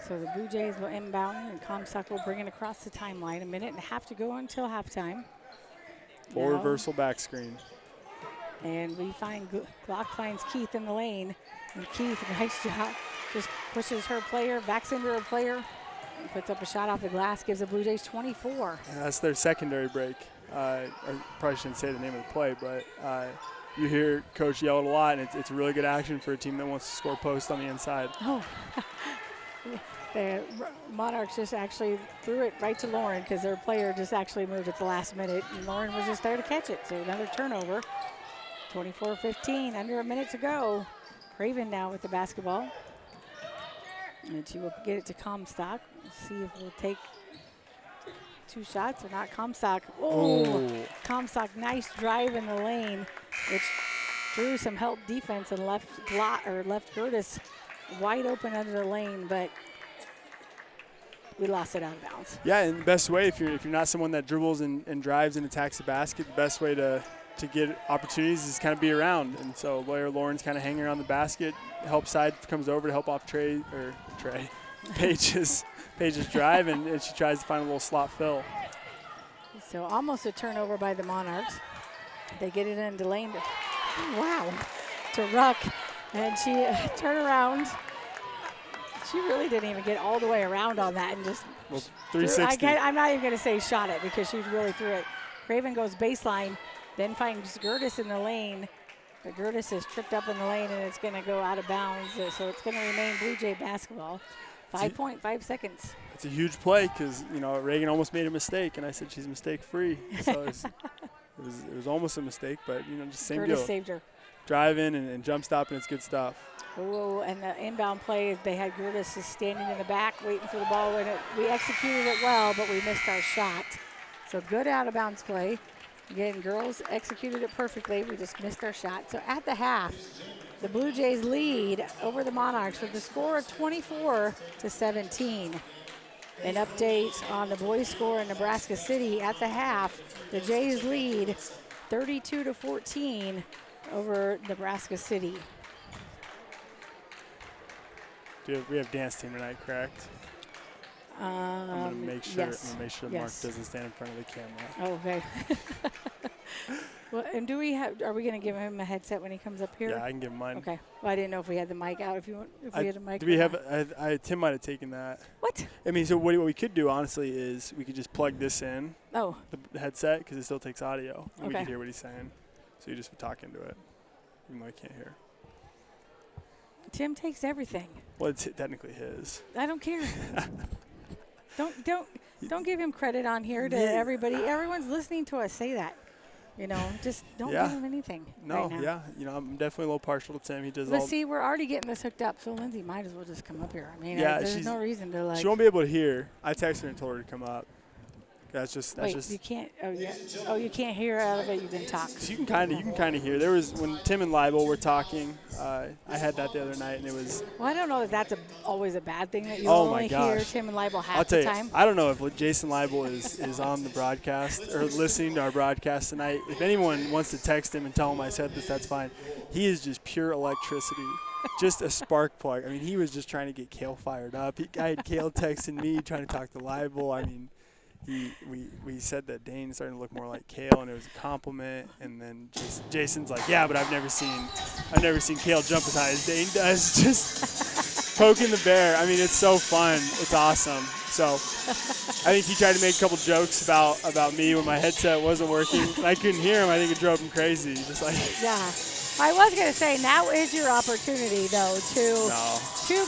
S2: So the Blue Jays will inbound, and Comstock will bring it across the timeline. 1.5 minutes to go until halftime.
S1: Full reversal back screen.
S2: And we find Glock finds Keith in the lane. And Keith, nice job, just pushes her player, backs into her player, and puts up a shot off the glass, gives the Blue Jays 24.
S1: Yeah, that's their secondary break. I probably shouldn't say the name of the play, but you hear Coach yell it a lot, and it's a really good action for a team that wants to score post on the inside.
S2: Oh. The Monarchs just actually threw it right to Lauren because their player just actually moved at the last minute, and Lauren was just there to catch it. So another turnover. 24-15, under 1 minute to go. Craven now with the basketball. And she will get it to Comstock. Let's see if we'll take 2 shots or not. Comstock. Oh, Comstock, nice drive in the lane, which drew some help defense and left Gertis wide open under the lane, but we lost it out of bounds.
S1: Yeah, and the best way, if you're not someone that dribbles and drives and attacks the basket, the best way to get opportunities is kind of be around. And so Lauren's kind of hanging around the basket. Help side comes over to help off Paige's drive, and she tries to find a little slot fill.
S2: So almost a turnover by the Monarchs. They get it into lane. Wow, to Ruck, and she turned around. She really didn't even get all the way around on that and just
S1: 360.
S2: I'm not even going to say shot it because she really threw it. Craven goes baseline, then finds Gertis in the lane. But Gertis is tripped up in the lane, and it's going to go out of bounds. So it's going to remain Blue Jay basketball. 5.5 seconds.
S1: It's a huge play because, Reagan almost made a mistake, and I said she's mistake-free. So it was almost a mistake, but, just same
S2: Gertis
S1: deal.
S2: saved her.
S1: Drive in and jump stop, and it's good stuff.
S2: Oh, and the inbound play, they had Gertis standing in the back waiting for the ball. We executed it well, but we missed our shot. So good out-of-bounds play. Again, girls executed it perfectly. We just missed our shot. So at the half, the Blue Jays lead over the Monarchs with a score of 24-17. An update on the boys' score in Nebraska City at the half. The Jays lead 32-14 over Nebraska City.
S1: We have dance team tonight, correct? I'm going to make sure.
S2: Yes.
S1: I'm going to make sure Mark doesn't stand in front of the camera.
S2: Oh, okay. Well, and are we going to give him a headset when he comes up here?
S1: Yeah, I can give him mine.
S2: Okay. Well, I didn't know if we had the mic out. If we had a mic.
S1: Do we have? Tim might have taken that.
S2: What?
S1: I mean, so what we could do honestly is we could just plug this in.
S2: Oh.
S1: The headset, because it still takes audio. And we
S2: Okay.
S1: can hear what he's saying. So you just would talk into it, even though I can't hear.
S2: Tim takes everything.
S1: Well, it's technically his.
S2: I don't care. Don't give him credit on here to
S1: Yeah.
S2: everybody. Everyone's listening to us say that. Just don't
S1: Yeah.
S2: give him anything.
S1: No,
S2: right now.
S1: yeah. I'm definitely a little partial to Tim. He does
S2: But
S1: all.
S2: see, we're already getting this hooked up, so Lindsay might as well just come up here. I mean,
S1: Yeah,
S2: there's no reason to like.
S1: She won't be able to hear. I texted her and told her to come up. That's just.
S2: You can't. Oh yeah. Oh, you can't hear out of it. You can talk.
S1: So you can kind of hear. There was when Tim and Libel were talking. I had that the other night, and it was.
S2: Well, I don't know if that's always a bad thing that you
S1: Oh my
S2: only hear
S1: gosh.
S2: Tim and Libel half
S1: I'll tell
S2: the
S1: you,
S2: time.
S1: I don't know if Jason Libel is on the broadcast or listening to our broadcast tonight. If anyone wants to text him and tell him I said this, that's fine. He is just pure electricity, just a spark plug. I mean, he was just trying to get Kale fired up. I had Kale texting me trying to talk to Libel. I mean, we said that Dane's starting to look more like Kale, and it was a compliment. And then Jason's like, yeah, but I've never seen Kale jump as high as Dane does. Just poking the bear. I mean, it's so fun. It's awesome. So I think he tried to make a couple jokes about me when my headset wasn't working. I couldn't hear him. I think it drove him crazy. Just like
S2: Yeah. I was going to say, now is your opportunity, though, to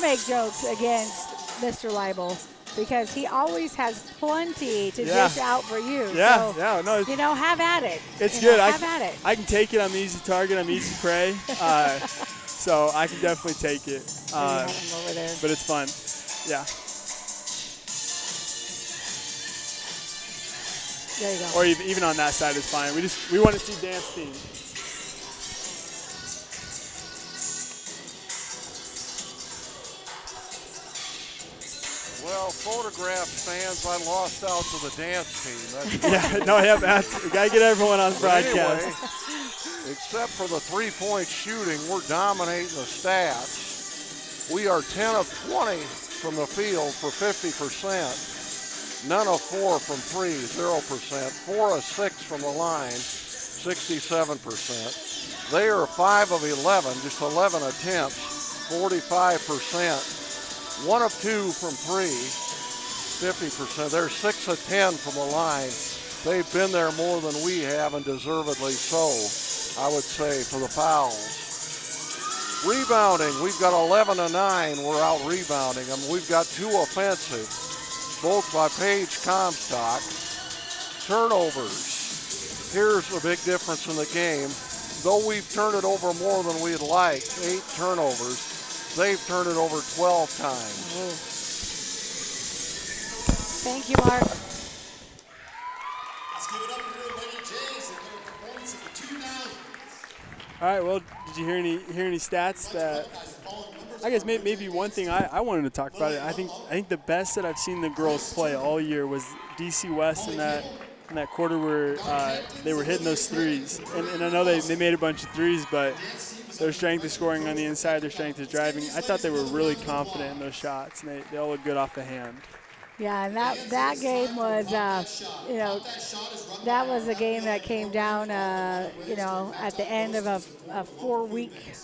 S2: make jokes against Mr. Libel, because he always has plenty to dish out for you.
S1: Yeah,
S2: so,
S1: yeah, no,
S2: have at it.
S1: It's good.
S2: Have at it.
S1: I can take it. I'm easy target. I'm easy prey. So I can definitely take it.
S2: Have him over there.
S1: But it's fun. Yeah.
S2: There you go.
S1: Or even on that side is fine. We want to see dance team.
S4: Well, photograph fans, I lost out to the dance team.
S1: Yeah, no, we got to get everyone on the broadcast.
S4: Anyway, except for the three-point shooting, we're dominating the stats. We are 10 of 20 from the field for 50%. None of 4 from 3, 0%. 4 of 6 from the line, 67%. They are 5 of 11, just 11 attempts, 45%. 1 of 2 from 3, 50%. They're 6 of 10 from the line. They've been there more than we have, and deservedly so, I would say, for the fouls. Rebounding, we've got 11 of 9. We're out rebounding them. We've got 2 offensive, both by Paige Comstock. Turnovers. Here's the big difference in the game. Though we've turned it over more than we'd like, 8 turnovers, they've turned it over 12 times.
S2: Ooh. Thank you, Mark.
S3: Let's give it up for the Lady Jays and their performance of the 2000s.
S1: All right. Well, did you hear any stats that? I guess maybe one thing I wanted to talk about it. I think the best that I've seen the girls play all year was DC West in that quarter where they were hitting those threes. And I know they made a bunch of threes, but their strength is scoring on the inside, their strength is driving. I thought they were really confident in those shots, and they all look good off the hand.
S2: Yeah, and that game was, that was a game that came down, at the end of a 4-week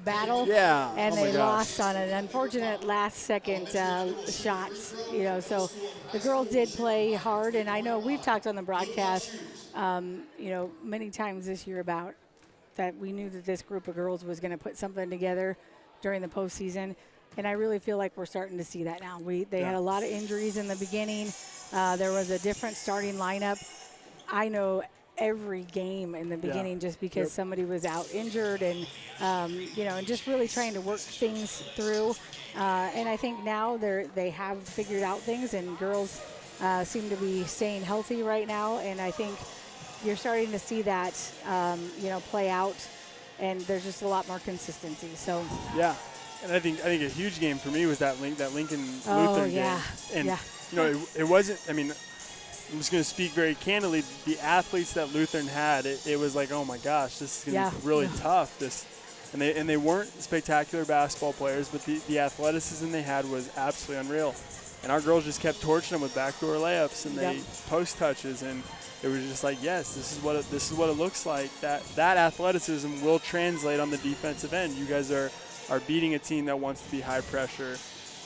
S2: battle.
S1: Yeah.
S2: And
S1: oh my
S2: they
S1: gosh.
S2: lost on an unfortunate last-second shot. So the girls did play hard, and I know we've talked on the broadcast, many times this year about that we knew that this group of girls was going to put something together during the postseason. And I really feel like we're starting to see that now. They had a lot of injuries in the beginning. There was a different starting lineup. I know every game in the beginning just because somebody was out injured and, and just really trying to work things through. And I think now they have figured out things, and girls seem to be staying healthy right now. And I think you're starting to see that, play out, and there's just a lot more consistency. So
S1: yeah, and I think a huge game for me was that Lincoln Lutheran game. And it wasn't. I mean, I'm just going to speak very candidly. The athletes that Lutheran had, it was like, oh my gosh, this is going to be really tough. And they weren't spectacular basketball players, but the athleticism they had was absolutely unreal. And our girls just kept torching them with backdoor layups and they post touches, and it was just like, yes, this is what it looks like. That athleticism will translate on the defensive end. You guys are beating a team that wants to be high pressure,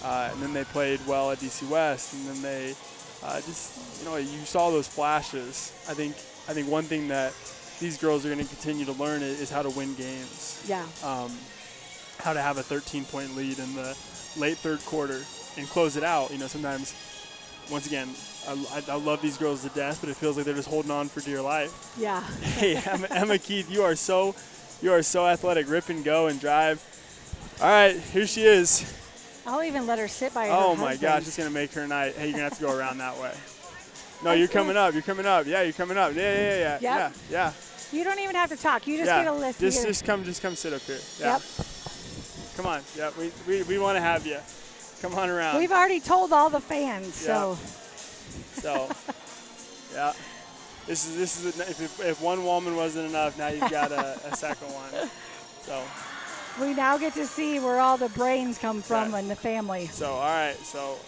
S1: and then they played well at DC West, and then they you saw those flashes. I think one thing that these girls are going to continue to learn is how to win games.
S2: Yeah.
S1: how to have a 13-point lead in the late third quarter and close it out. Sometimes, once again, I love these girls to death, but it feels like they're just holding on for dear life.
S2: Yeah.
S1: Hey, Emma Keith, you are so athletic. Rip and go and drive. All right, here she is.
S2: I'll even let her sit by her
S1: Oh my
S2: husband.
S1: gosh, it's gonna make her night. Hey, you're gonna have to go around that way. No, you're coming up. You're coming up. Yeah, you're coming up. Yeah.
S2: Yep.
S1: Yeah.
S2: You don't even have to talk. You just
S1: Yeah.
S2: get a list.
S1: Just come sit up here. Yeah.
S2: Yep.
S1: Come on. Yeah, we want to have you. Come on around.
S2: We've already told all the fans, so.
S1: So, yeah. This is if one woman wasn't enough, now you've got a second one. So.
S2: We now get to see where all the brains come from
S1: Right.
S2: in the family.
S1: So, all right. So,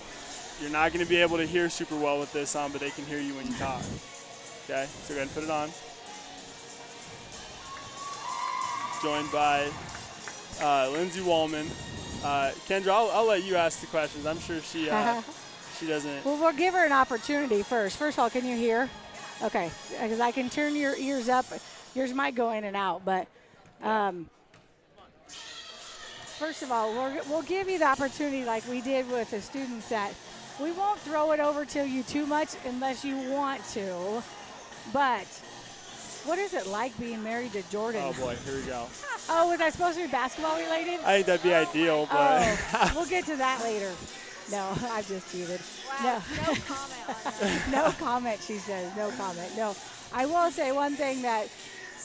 S1: you're not going to be able to hear super well with this on, but they can hear you when you talk. Okay? So, go ahead and put it on. Joined by Lindsay Wallman. Kendra, I'll let you ask the questions. I'm sure she doesn't.
S2: Well, we'll give her an opportunity first. First of all, can you hear? Okay, because I can turn your ears up. Yours might go in and out, but first of all, we'll give you the opportunity like we did with the students that we won't throw it over to you too much unless you want to. But what is it like being married to Jordan?
S1: Oh, boy. Here we go.
S2: Oh, was I supposed to be basketball related?
S1: I think that'd be ideal, but.
S2: Oh, we'll get to that later. No, I've just teased.
S5: Wow, no comment on that.
S2: No comment, she says. No comment. No. I will say one thing that,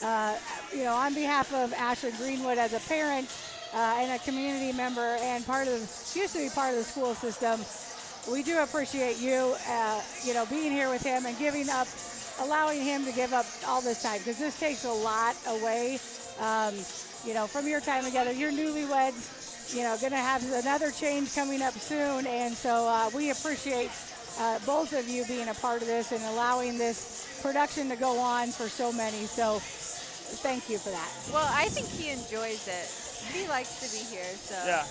S2: on behalf of Ashland-Greenwood as a parent and a community member and used to be part of the school system, we do appreciate you, being here with him and allowing him to give up all this time, because this takes a lot away, from your time together. You're newlyweds. Going to have another change coming up soon, and so we appreciate both of you being a part of this and allowing this production to go on for so many. So thank you for that.
S5: Well, I think he enjoys it. He likes to be here, so.
S1: Yeah.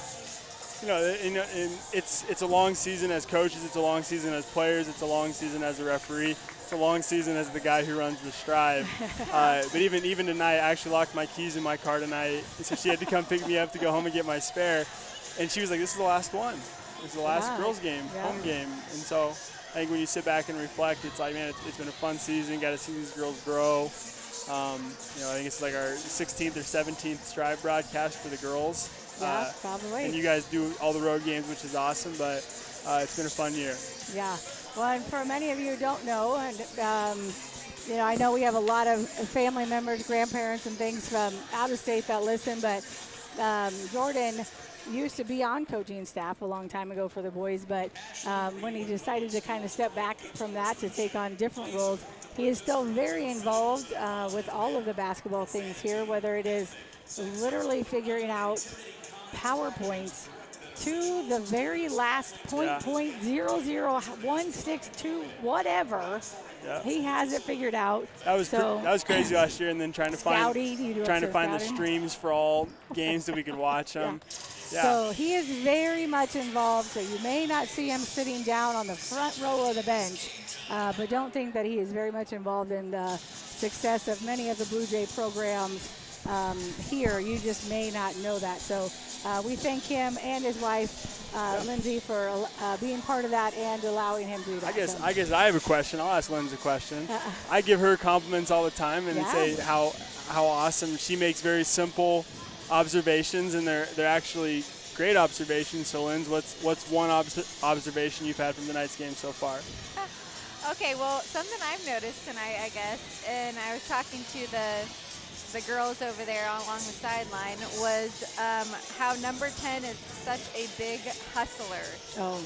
S1: It's a long season as coaches. It's a long season as players. It's a long season as a referee. It's a long season as the guy who runs the Strive. But even tonight, I actually locked my keys in my car tonight, so she had to come pick me up to go home and get my spare. And she was like, "This is the last one. This is the last girls' game, home game." And so I think when you sit back and reflect, it's like, man, it's been a fun season. Got to see these girls grow. I think it's like our 16th or 17th Strive broadcast for the girls.
S2: Yeah, probably.
S1: And you guys do all the road games, which is awesome, but it's been a fun year.
S2: Yeah. Well, and for many of you who don't know, and I know we have a lot of family members, grandparents, and things from out of state that listen, but Jordan used to be on coaching staff a long time ago for the boys, but when he decided to kind of step back from that to take on different roles, he is still very involved with all of the basketball things here, whether it is literally figuring out PowerPoints to the very last .00162 whatever.
S1: Yeah.
S2: He has it figured out.
S1: That was crazy last year, and then trying to find the streams for all games that we could watch them. Yeah.
S2: So he is very much involved. So you may not see him sitting down on the front row of the bench, but don't think that he is very much involved in the success of many of the Blue Jay programs here. You just may not know that. So we thank him and his wife, Lindsay, for being part of that and allowing him to do that.
S1: I guess I have a question. I'll ask Lindsay a question. I give her compliments all the time and say how awesome. She makes very simple observations, and they're actually great observations. So, Linz, what's one observation you've had from tonight's game so far?
S5: Okay, well, something I've noticed tonight, I guess, and I was talking to the girls over there along the sideline, was how number 10 is such a big hustler.
S2: Oh.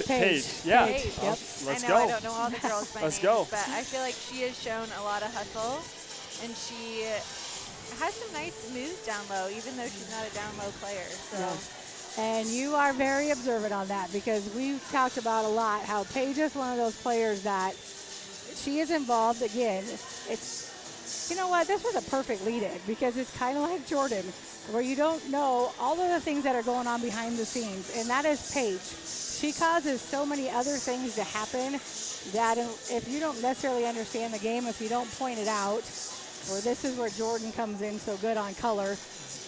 S1: Paige. Yeah.
S5: Paige.
S2: Yep.
S1: Let's
S5: I know
S1: go.
S5: I don't know all the girls by
S1: Let's
S5: names,
S1: go.
S5: but I feel like she has shown a lot of hustle, and she has some nice moves down low, even though she's not a down low player. So.
S2: Yeah. And you are very observant on that, because we've talked about a lot how Paige is one of those players that she is involved. Again, you know what, this was a perfect lead-in, because it's kind of like Jordan, where you don't know all of the things that are going on behind the scenes, and that is Paige. She causes so many other things to happen that if you don't necessarily understand the game, if you don't point it out, or this is where Jordan comes in so good on color,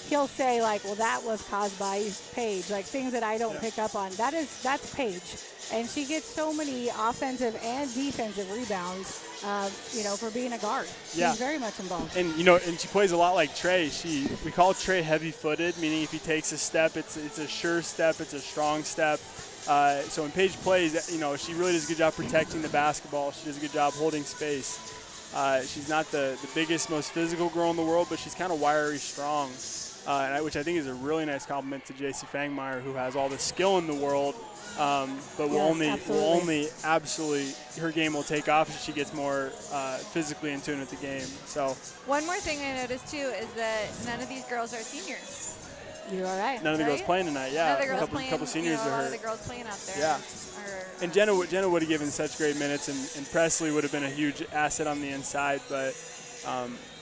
S2: he'll say like, well, that was caused by Paige, like things that I don't pick up on. That's Paige. And she gets so many offensive and defensive rebounds, for being a guard. She's very much involved.
S1: And and she plays a lot like Trey. We call Trey heavy-footed, meaning if he takes a step, it's a sure step, it's a strong step. So when Paige plays, she really does a good job protecting the basketball. She does a good job holding space. She's not the biggest, most physical girl in the world, but she's kind of wiry strong, which I think is a really nice compliment to J.C. Fangmeyer, who has all the skill in the world. But her game will take off as she gets more physically in tune with the game. So
S5: one more thing I noticed too is that none of these girls are seniors.
S2: You're all right.
S1: None of the girls playing tonight. Yeah,
S5: a couple
S1: seniors are
S5: a lot
S1: hurt.
S5: of the girls playing out there.
S1: Yeah. And Jenna would have given such great minutes, and Presley would have been a huge asset on the inside. But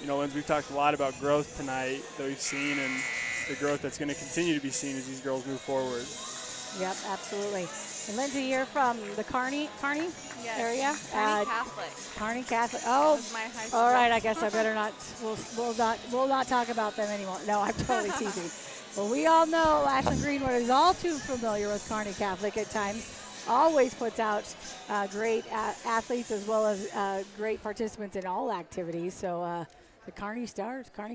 S1: Lindsay, we've talked a lot about growth tonight that we've seen, and the growth that's going to continue to be seen as these girls move forward.
S2: Yep, absolutely. And Lindsay, you're from the Kearney area?
S5: Kearney Catholic.
S2: Kearney Catholic. Oh,
S5: was my high school.
S2: All right. I guess I better not. We'll not talk about them anymore. No, I'm totally teasing. Well, we all know Ashland-Greenwood is all too familiar with Kearney Catholic at times. Always puts out great athletes as well as great participants in all activities. So the Kearney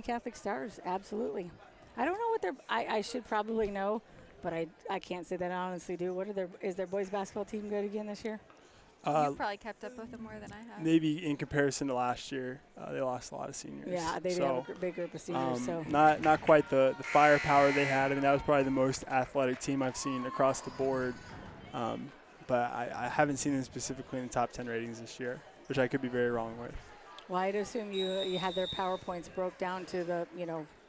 S2: Catholic Stars, absolutely. I don't know what I should probably know, but I can't say that I honestly do. Is their boys basketball team good again this year?
S5: You've probably kept up with them more than I have.
S1: Maybe in comparison to last year, they lost a lot of seniors.
S2: Yeah, they did have a big group of seniors. So
S1: not quite the firepower they had. I mean, that was probably the most athletic team I've seen across the board. But I haven't seen them specifically in the top 10 ratings this year, which I could be very wrong with.
S2: Well, I'd assume you had their PowerPoints broke down to the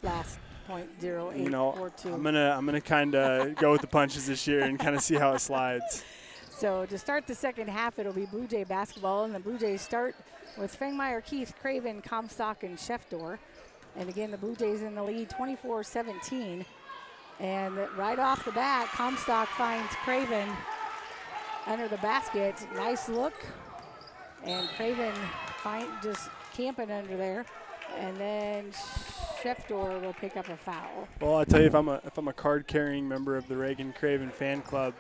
S2: last 0.0842.
S1: I'm gonna kind of go with the punches this year and kind of see how it slides.
S2: So to start the second half, it'll be Blue Jay basketball, and the Blue Jays start with Fangmeyer, Keith, Craven, Comstock, and Schefter. And again, the Blue Jays in the lead, 24-17. And right off the bat, Comstock finds Craven under the basket. Nice look. And Craven just camping under there. And then Schefter will pick up a foul.
S1: Well, I tell you, if I'm a card-carrying member of the Reagan Craven fan club,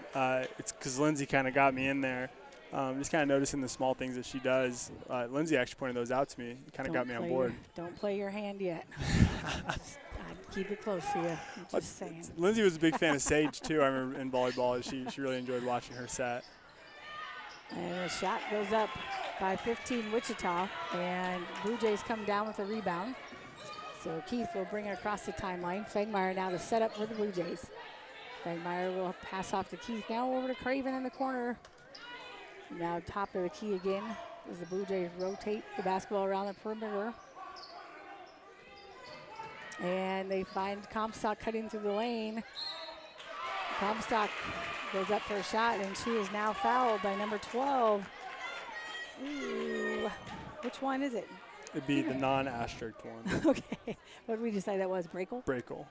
S1: it's because Lindsay kind of got me in there. Just kind of noticing the small things that she does. Lindsay actually pointed those out to me. Kind of got me on board.
S2: Don't play your hand yet. I'd keep it close to you. I'm just saying.
S1: Lindsay was a big fan of Sage too. I remember in volleyball, she really enjoyed watching her set.
S2: And the shot goes up by 15 Wichita, and Blue Jays come down with a rebound. So Keith will bring it across the timeline. Fangmeyer now to set up for the Blue Jays. Fangmeyer will pass off to Keith. Now over to Craven in the corner. Now top of the key again as the Blue Jays rotate the basketball around the perimeter. And they find Comstock cutting through the lane. Comstock goes up for a shot, and she is now fouled by number 12. Ooh, which one is it?
S1: It'd be the non-asterisk one.
S2: Okay. What did we decide that was? Brakel?
S1: Brakel.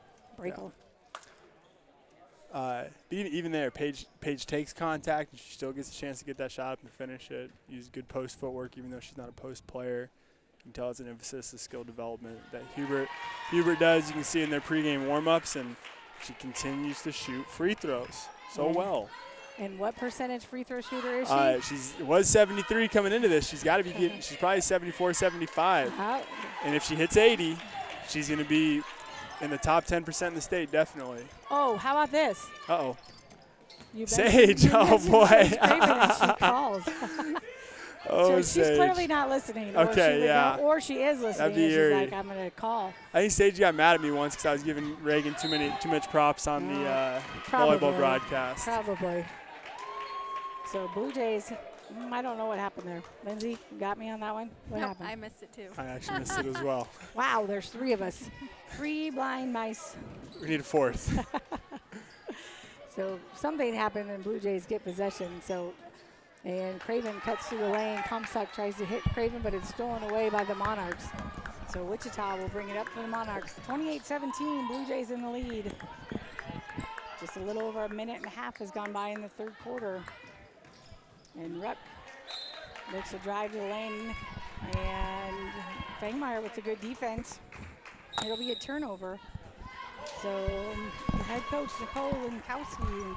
S2: Yeah.
S1: Even there, Paige takes contact, and she still gets a chance to get that shot up and finish it. Use good post footwork, even though she's not a post player. You can tell it's an emphasis of skill development that Hubert does. You can see in their pregame warm-ups, and she continues to shoot free throws well.
S2: And what percentage free throw shooter is she?
S1: She was 73 coming into this. She's got to be getting. She's probably 74, 75. And if she hits 80, she's going to be in the top 10% in the state, definitely.
S2: Oh, how about this?
S1: Uh-oh.
S2: Sage.
S1: Oh, boy.
S2: Sage Craven, and she calls.
S1: So
S2: she's clearly not listening.
S1: Okay, yeah.
S2: Or she is listening.
S1: That'd be
S2: and
S1: eerie.
S2: she's like, I'm going to call.
S1: I think Sage got mad at me once because I was giving Reagan too much props on the volleyball broadcast.
S2: Probably. So Blue Jays, I don't know what happened there. Lindsay, you got me on that one? What happened?
S5: I missed it too.
S1: I actually missed it as well.
S2: Wow, there's 3 of us. 3 blind mice.
S1: We need a 4th.
S2: So something happened and Blue Jays get possession. And Craven cuts through the lane. Comstock tries to hit Craven, but it's stolen away by the Monarchs. So Wichita will bring it up for the Monarchs. 28-17, Blue Jays in the lead. Just a little over a minute and a half has gone by in the third quarter. And Ruck makes a drive to the lane and Fangmeyer with a good defense. It'll be a turnover. So the head coach, Nicole Winkowski,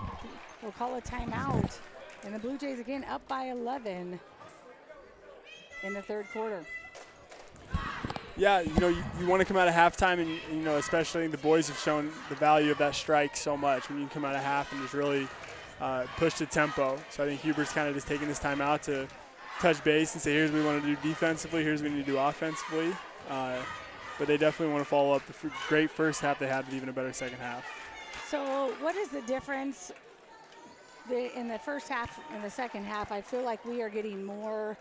S2: will call a timeout. And the Blue Jays again up by 11 in the third quarter.
S1: Yeah, you want to come out of halftime, and especially the boys have shown the value of that strike so much when you come out of half and just really push the tempo. So I think Hubert's kind of just taking this time out to touch base and say, here's what we want to do defensively, here's what we need to do offensively. But they definitely want to follow up the great first half they had with even a better second half.
S2: So what is the difference in the first half and the second half? I feel like we are getting more,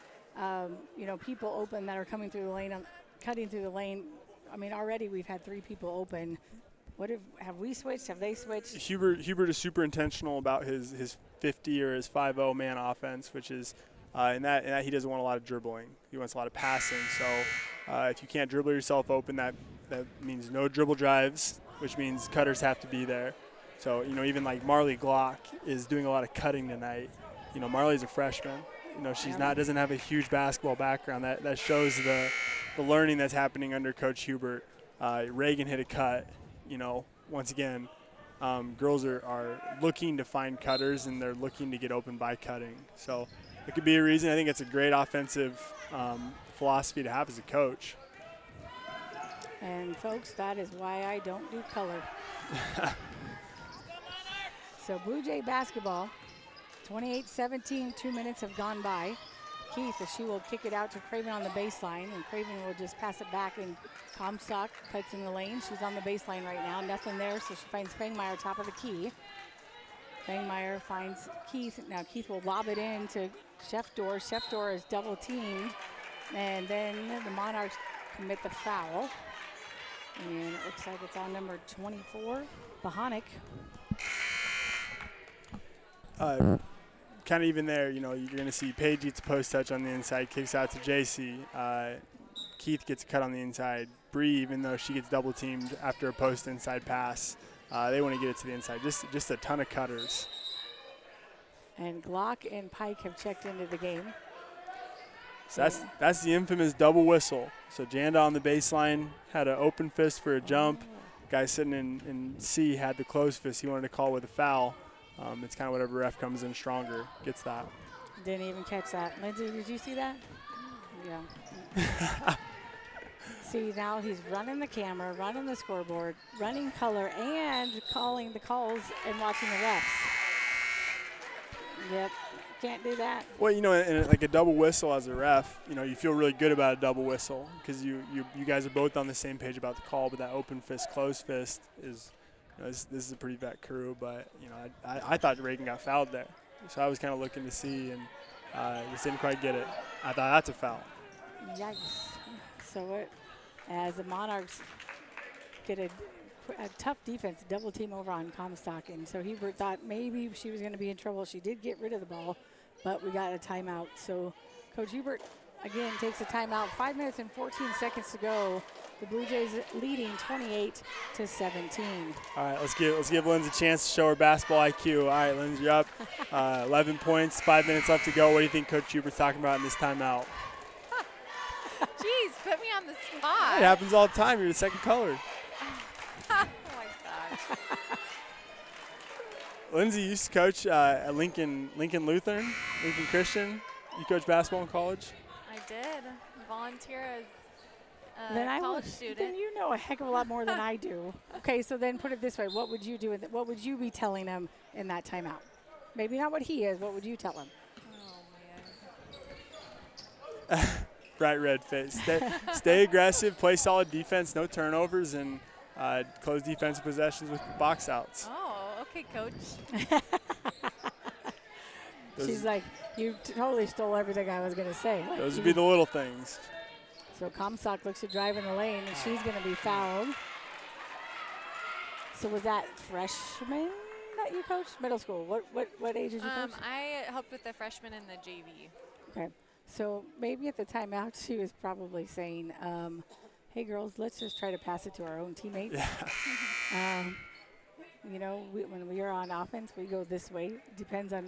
S2: people open that are coming through the lane, cutting through the lane. I mean, already we've had 3 people open. Have we switched? Have they switched?
S1: Hubert is super intentional about his 50 or his 5-0 man offense, which is in that he doesn't want a lot of dribbling. He wants a lot of passing. So if you can't dribble yourself open, that means no dribble drives, which means cutters have to be there. So even like Marley Glock is doing a lot of cutting tonight. Marley's a freshman. She's doesn't have a huge basketball background. That shows the learning that's happening under Coach Hubert. Reagan hit a cut. Once again, girls are looking to find cutters, and they're looking to get open by cutting. So it could be a reason. I think it's a great offensive philosophy to have as a coach.
S2: And folks, that is why I don't do color. So Blue Jay basketball, 28-17, 2 minutes have gone by. Keith, she will kick it out to Craven on the baseline, and Craven will just pass it back, and Comstock cuts in the lane. She's on the baseline right now, nothing there, so she finds Fangmeyer top of the key. Fangmeyer finds Keith. Now Keith will lob it in to Shefdor. Shefdor is double teamed, and then the Monarchs commit the foul. And it looks like it's on number 24, Bahanic.
S1: Kind of even there, you're going to see Paige gets a post touch on the inside, kicks out to JC. Keith gets a cut on the inside. Bree, even though she gets double teamed after a post inside pass, they want to get it to the inside. Just a ton of cutters.
S2: And Glock and Pike have checked into the game.
S1: So that's the infamous double whistle. So Janda on the baseline had an open fist for a jump. Guy sitting in C had the closed fist. He wanted to call with a foul. It's kind of whatever ref comes in stronger gets that.
S2: Didn't even catch that. Lindsay, did you see that? Yeah. See, now he's running the camera, running the scoreboard, running color, and calling the calls and watching the refs. Yep, can't do that.
S1: Well, in like a double whistle as a ref, you feel really good about a double whistle because you guys are both on the same page about the call, but that open fist, closed fist is – this is a pretty vet crew, but I thought Reagan got fouled there, so I was kind of looking to see, and just didn't quite get it. I thought that's a foul.
S2: Yikes! So as the Monarchs get a tough defense, double team over on Comstock, and so Hubert thought maybe she was going to be in trouble. She did get rid of the ball, but we got a timeout. So Coach Hubert again takes a timeout. 5 minutes and 14 seconds to go. The Blue Jays leading 28-17.
S1: All right, let's give Lindsay a chance to show her basketball IQ. All right, Lindsay, you're up. 11 points, 5 minutes left to go. What do you think Coach Hubert's talking about in this timeout?
S5: Jeez, put me on the spot.
S1: It happens all the time. You're the second color.
S5: Oh, my gosh.
S1: Lindsay used to coach at Lincoln Lutheran, Lincoln Christian. You coached basketball in college?
S5: I did. Volunteer as
S2: Then
S5: college student.
S2: Then you know a heck of a lot more than I do. Okay, so then put it this way. What would you do? What would you be telling him in that timeout? Maybe not what he is. What would you tell him?
S5: Oh, man.
S1: Bright red face. Stay aggressive, play solid defense, no turnovers, and close defensive possessions with box outs.
S5: Oh, okay, Coach.
S2: She's like, you totally stole everything I was going to say. Like,
S1: those would be the little things.
S2: So Comstock looks to drive in the lane, and she's going to be fouled. So was that freshman that you coached? Middle school. What age did you coach?
S5: I helped with the freshmen in the JV.
S2: Okay. So maybe at the timeout she was probably saying, hey, girls, let's just try to pass it to our own teammates.
S1: Yeah.
S2: When we are on offense, we go this way. Depends on,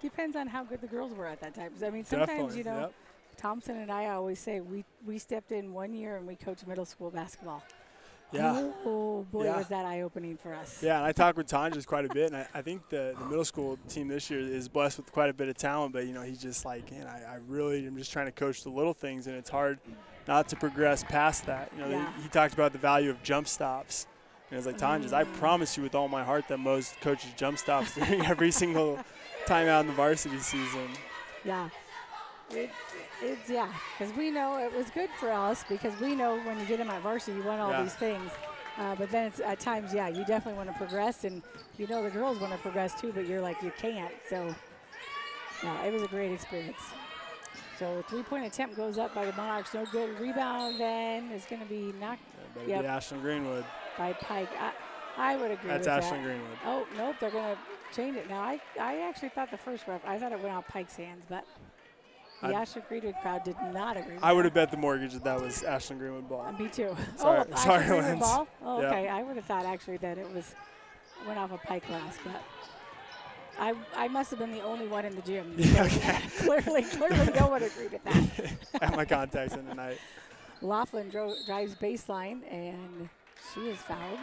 S2: depends on how good the girls were at that time. I mean, sometimes,
S1: Definitely, yep.
S2: Thompson and I always say we stepped in 1 year and we coached middle school basketball.
S1: Yeah.
S2: Oh, boy,
S1: Yeah.
S2: was that eye-opening for us.
S1: Yeah, and I talked with Tonjas quite a bit, and I think the middle school team this year is blessed with quite a bit of talent, but, he's just like, man, I really am just trying to coach the little things, and it's hard not to progress past that.
S2: Yeah.
S1: He talked about the value of jump stops. And I was like, Tonjas, I promise you with all my heart that most coaches jump stops during every single time out in the varsity season.
S2: Yeah. Because we know it was good for us because we know when you get them at varsity, you want all these things. But then it's at times, you definitely want to progress, and the girls want to progress too, but you're like, you can't. So, it was a great experience. So, 3-point attempt goes up by the Monarchs. No good. Rebound then is going to be knocked.
S1: Be Ashland-Greenwood.
S2: By Pike. I would agree with that.
S1: That's Ashland-Greenwood.
S2: Oh, nope, they're going to change it now. I actually thought the first ref, I thought it went out Pike's hands, but the Ashland-Greenwood crowd did not agree with
S1: I would
S2: that.
S1: have bet the mortgage that was Ashland-Greenwood ball.
S2: Me too.
S1: Sorry,
S2: Ashland-Greenwood
S1: Lance.
S2: ball? Oh,
S1: Yeah.
S2: okay. I would have thought actually that it went off a Pike glass, but I must have been the only one in the gym.
S1: Yeah, okay.
S2: clearly no one agreed with that.
S1: At my contacts in tonight.
S2: Laughlin drives baseline, and she is fouled.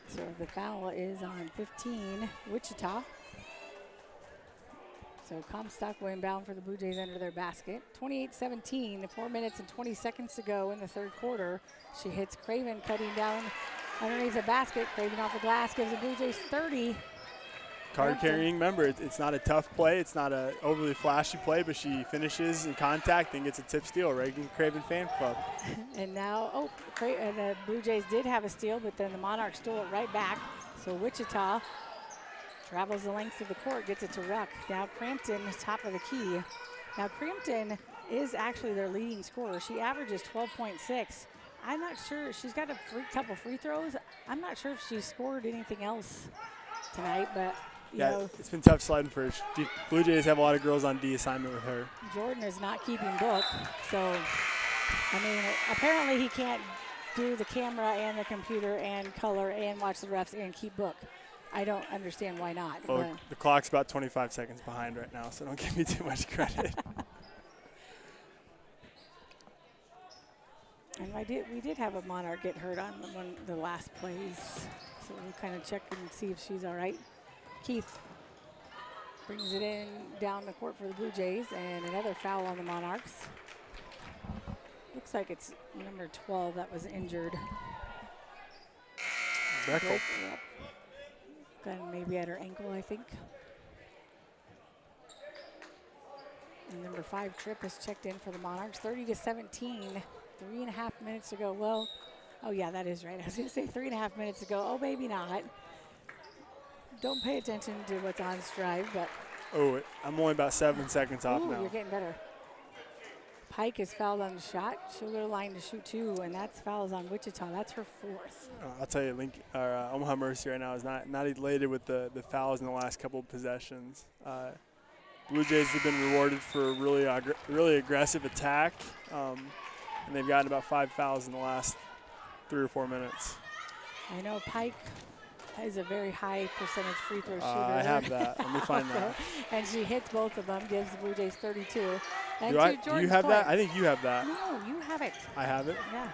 S2: So the foul is on 15, Wichita. So Comstock will inbound for the Blue Jays under their basket. 28-17, 4 minutes and 20 seconds to go in the third quarter. She hits Craven cutting down underneath the basket. Craven off the glass gives the Blue Jays 30.
S1: Card carrying, remember, it's not a tough play. It's not a overly flashy play, but she finishes in contact and gets a tip steal. Reagan Craven Fan Club.
S2: And now, and the Blue Jays did have a steal, but then the Monarchs stole it right back. So Wichita travels the length of the court, gets it to Ruck. Now Crampton, top of the key. Now Crampton is actually their leading scorer. She averages 12.6. I'm not sure. She's got a couple free throws. I'm not sure if she scored anything else tonight, but you know,
S1: it's been tough sliding for her. Blue Jays have a lot of girls on D assignment with her.
S2: Jordan is not keeping book, so I mean, apparently he can't do the camera and the computer and color and watch the refs and keep book. I don't understand why not.
S1: Well, the clock's about 25 seconds behind right now, so don't give me too much credit.
S2: And we did have a Monarch get hurt on one of the last plays, so we'll kind of check and see if she's all right. Keith brings it in down the court for the Blue Jays, and another foul on the Monarchs. Looks like it's number 12 that was injured.
S1: Beckel.
S2: Yep. Then maybe at her ankle, I think. And number 5, Tripp, has checked in for the Monarchs. 30-17, 3.5 minutes to go. Well, oh yeah, that is right. I was going to say 3.5 minutes to go. Oh, maybe not. Don't pay attention to what's on Strive, but.
S1: Oh, I'm only about 7 seconds off now.
S2: You're getting better. Pike is fouled on the shot. She'll go to the line to shoot 2, and that's fouls on Wichita. That's her 4th.
S1: I'll tell you, Omaha Mercy right now is not elated with the fouls in the last couple of possessions. Blue Jays have been rewarded for really aggressive attack, and they've gotten about 5 fouls in the last 3 or 4 minutes.
S2: I know Pike is a very high percentage free throw shooter.
S1: I have that. Let me find that.
S2: And she hits both of them, gives the Blue Jays 32. And
S1: do you have that? I think you have that.
S2: No, you have it.
S1: I have it?
S2: Yeah.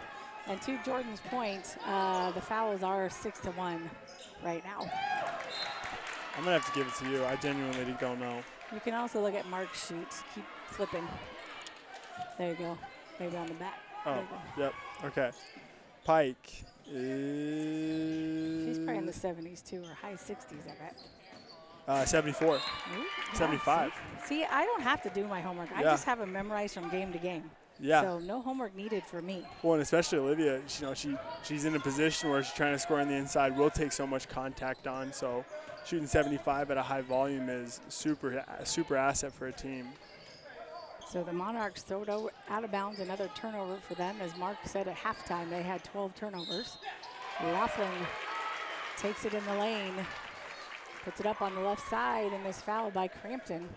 S2: And to Jordan's point, the fouls are 6-1 right now.
S1: I'm going to have to give it to you. I genuinely don't know.
S2: You can also look at Mark's sheets. Keep flipping. There you go. Maybe on the back.
S1: Oh, yep. Okay. Pike is.
S2: She's probably in the 70s too, or high 60s, I bet.
S1: 74.
S2: Ooh,
S1: 75.
S2: See, I don't have to do my homework. I just have them memorized from game to game.
S1: Yeah.
S2: So no homework needed for me.
S1: Well, and especially Olivia, she's in a position where she's trying to score on the inside, will take so much contact on. So shooting 75 at a high volume is super asset for a team.
S2: So the Monarchs throw it out of bounds, another turnover for them. As Mark said at halftime, they had 12 turnovers. Laughlin takes it in the lane, puts it up on the left side, and is fouled by Crampton.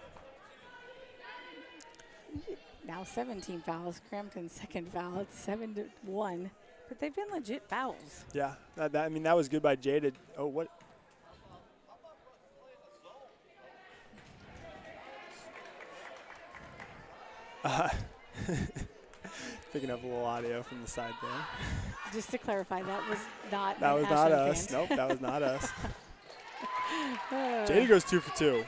S2: Now 17 fouls. Crampton's second foul. It's 7-1. But they've been legit fouls.
S1: Yeah, that was good by Jada. Oh, what? Picking up a little audio from the side there.
S2: Just to clarify, that was not
S1: That
S2: an
S1: was not
S2: Ashland
S1: us.
S2: fan.
S1: Nope, that was not us. JD goes 2 for 2.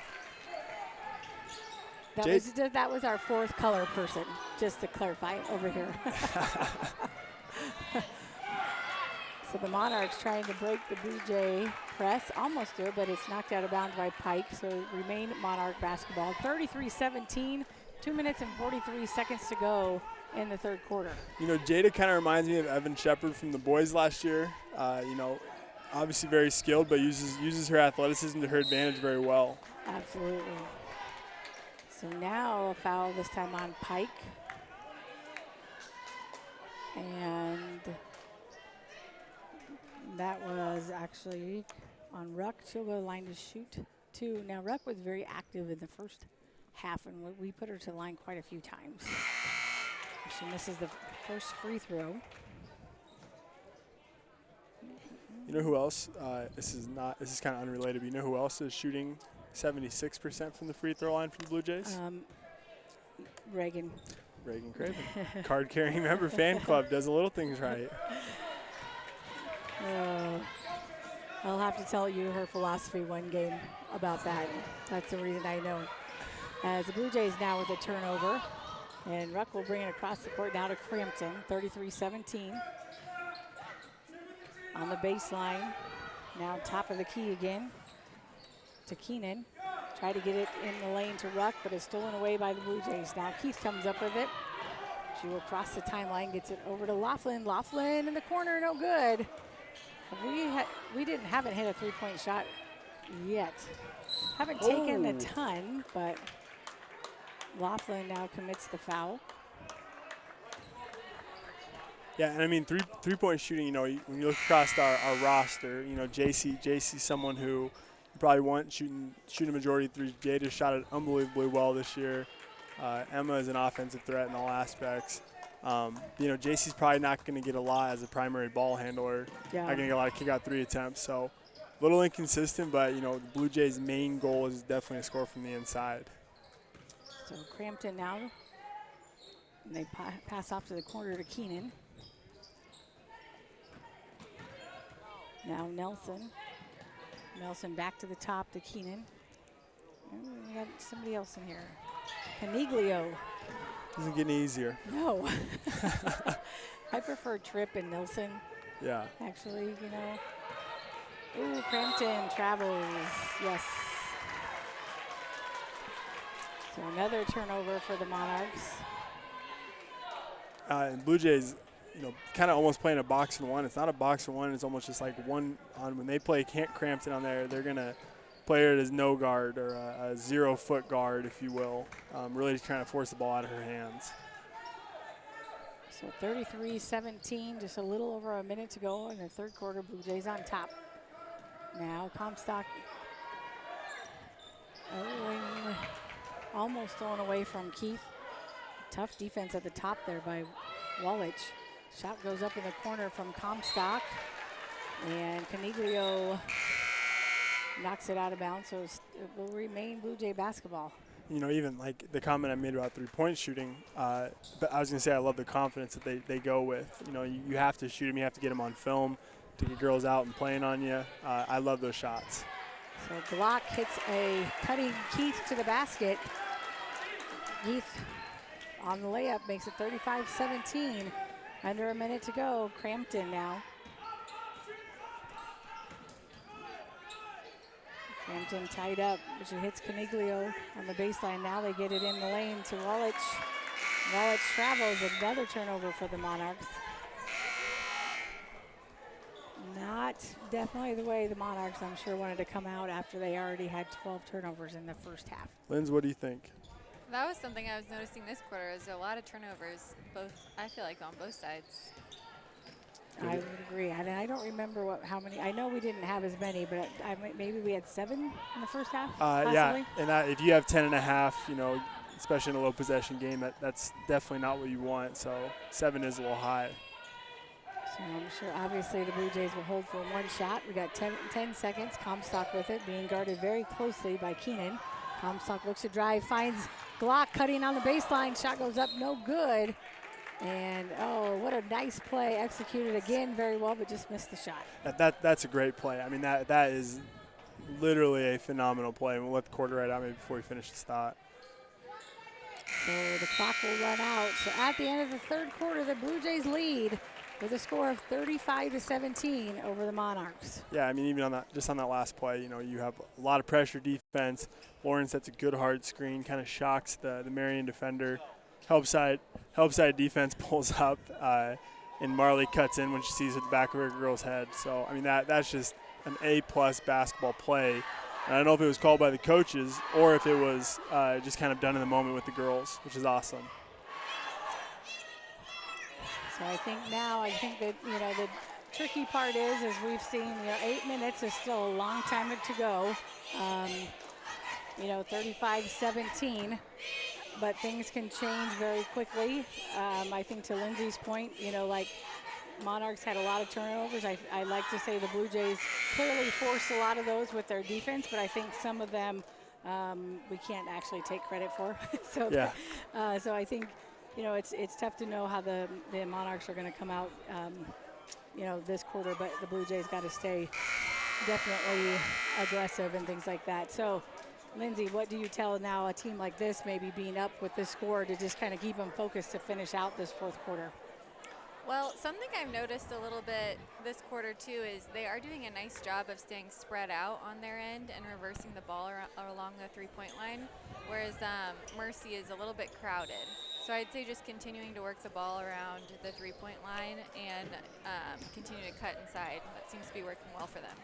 S2: That was our fourth color person, just to clarify over here. So the Monarchs trying to break the Blue Jay press. Almost do it, but it's knocked out of bounds by Pike. So remain Monarch basketball. 33-17, 2 minutes and 43 seconds to go in the third quarter.
S1: You know, Jada kind of reminds me of Evan Shepard from the boys last year. You know, obviously very skilled, but uses her athleticism to her advantage very well.
S2: Absolutely. So now a foul this time on Pike. And that was actually on Ruck. She'll go to the line to shoot two. Now Ruck was very active in the first half, and we put her to the line quite a few times. She misses the first free throw.
S1: You know who else? This is kind of unrelated, but you know who else is shooting 76% from the free throw line for the Blue Jays?
S2: Reagan
S1: Craven. Card-carrying member fan club does the little things right.
S2: I'll have to tell you her philosophy one game about that. That's the reason I know. As the Blue Jays now with a turnover, and Ruck will bring it across the court now to Crampton, 33-17. On the baseline, now top of the key again to Keenan. Try to get it in the lane to Ruck, but it's stolen away by the Blue Jays. Now Keith comes up with it. She will cross the timeline, gets it over to Laughlin. Laughlin in the corner, no good. We haven't hit a three-point shot yet. Haven't taken a ton, but Laughlin now commits the foul.
S1: Yeah, and I mean three-point shooting. You know, when you look across our roster, you know, JC's someone who you probably want shooting a majority of threes. Jada shot it unbelievably well this year. Emma is an offensive threat in all aspects. You know, JC's probably not going to get a lot as a primary ball handler.
S2: Yeah.
S1: Not going to get a lot of kick-out three attempts. So a little inconsistent, but, you know, the Blue Jays' main goal is definitely a score from the inside.
S2: So Crampton now. And they pass off to the corner to Keenan. Now Nelson. Nelson back to the top to Keenan. Oh, we got somebody else in here. Caniglio.
S1: Doesn't get any easier.
S2: No. I prefer Tripp and Nelson.
S1: Yeah.
S2: Actually, you know. Ooh, Crampton travels. Yes. So another turnover for the Monarchs.
S1: And Blue Jays, you know, kind of almost playing a box and one. It's not a box and one. It's almost just like one on when they play Crampton on there. They're gonna play it as no guard or a 0-foot guard, if you will. Really just trying to force the ball out of her hands.
S2: So 33-17, just a little over a minute to go in the third quarter. Blue Jays on top. Now Comstock almost stolen away from Keith. Tough defense at the top there by Walich. Shot goes up in the corner from Comstock. And Caniglio knocks it out of bounds, so it will remain Blue Jay basketball.
S1: You know, even like the comment I made about three-point shooting, but I was going to say I love the confidence that they go with. You know, you have to shoot them. You have to get them on film to get girls out and playing on you. I love those shots.
S2: So Glock hits a cutting Keith to the basket. Keith on the layup makes it 35-17. Under a minute to go. Crampton now. Crampton tied up, but she hits Caniglio on the baseline. Now they get it in the lane to Walich. Walich travels, another turnover for the Monarchs. Not definitely the way the Monarchs, I'm sure, wanted to come out after they already had 12 turnovers in the first half.
S1: Linz, what do you think?
S5: That was something I was noticing this quarter. Is a lot of turnovers, I feel like on both sides.
S2: I would agree. I don't remember how many. I know we didn't have as many, but maybe we had 7 in the first half.
S1: Yeah, and if you have 10.5, you know, especially in a low possession game, that's definitely not what you want. So 7 is a little high.
S2: So I'm sure, obviously, the Blue Jays will hold for one shot. We got 10 seconds. Comstock with it, being guarded very closely by Keenan. Comstock looks to drive, finds Glock cutting on the baseline. Shot goes up, no good. And, oh, what a nice play. Executed again very well, but just missed the shot.
S1: That's a great play. I mean, that is literally a phenomenal play. We'll let the quarter right out maybe before we finish the thought.
S2: So the clock will run out. So at the end of the third quarter, the Blue Jays lead with a score of 35-17 over the Monarchs.
S1: Yeah, I mean, even on that last play, you have a lot of pressure defense. Lauren sets a good hard screen, kind of shocks the Marion defender. Help side defense pulls up, and Marley cuts in when she sees it at the back of her girl's head. So, I mean, that's just an A-plus basketball play. And I don't know if it was called by the coaches or if it was just kind of done in the moment with the girls, which is awesome.
S2: So I think that, the tricky part is, as we've seen, 8 minutes is still a long time to go. 35-17, but things can change very quickly. I think to Lindsay's point, Monarchs had a lot of turnovers. I like to say the Blue Jays clearly forced a lot of those with their defense, but I think some of them we can't actually take credit for. So I think, it's tough to know how the Monarchs are going to come out, this quarter, but the Blue Jays got to stay definitely aggressive and things like that. So, Lindsay, what do you tell now a team like this maybe being up with this score to just kind of keep them focused to finish out this fourth quarter?
S5: Well, something I've noticed a little bit this quarter, too, is they are doing a nice job of staying spread out on their end and reversing the ball along the three-point line, whereas Mercy is a little bit crowded. So I'd say just continuing to work the ball around the three-point line and continue to cut inside. That seems to be working well for them.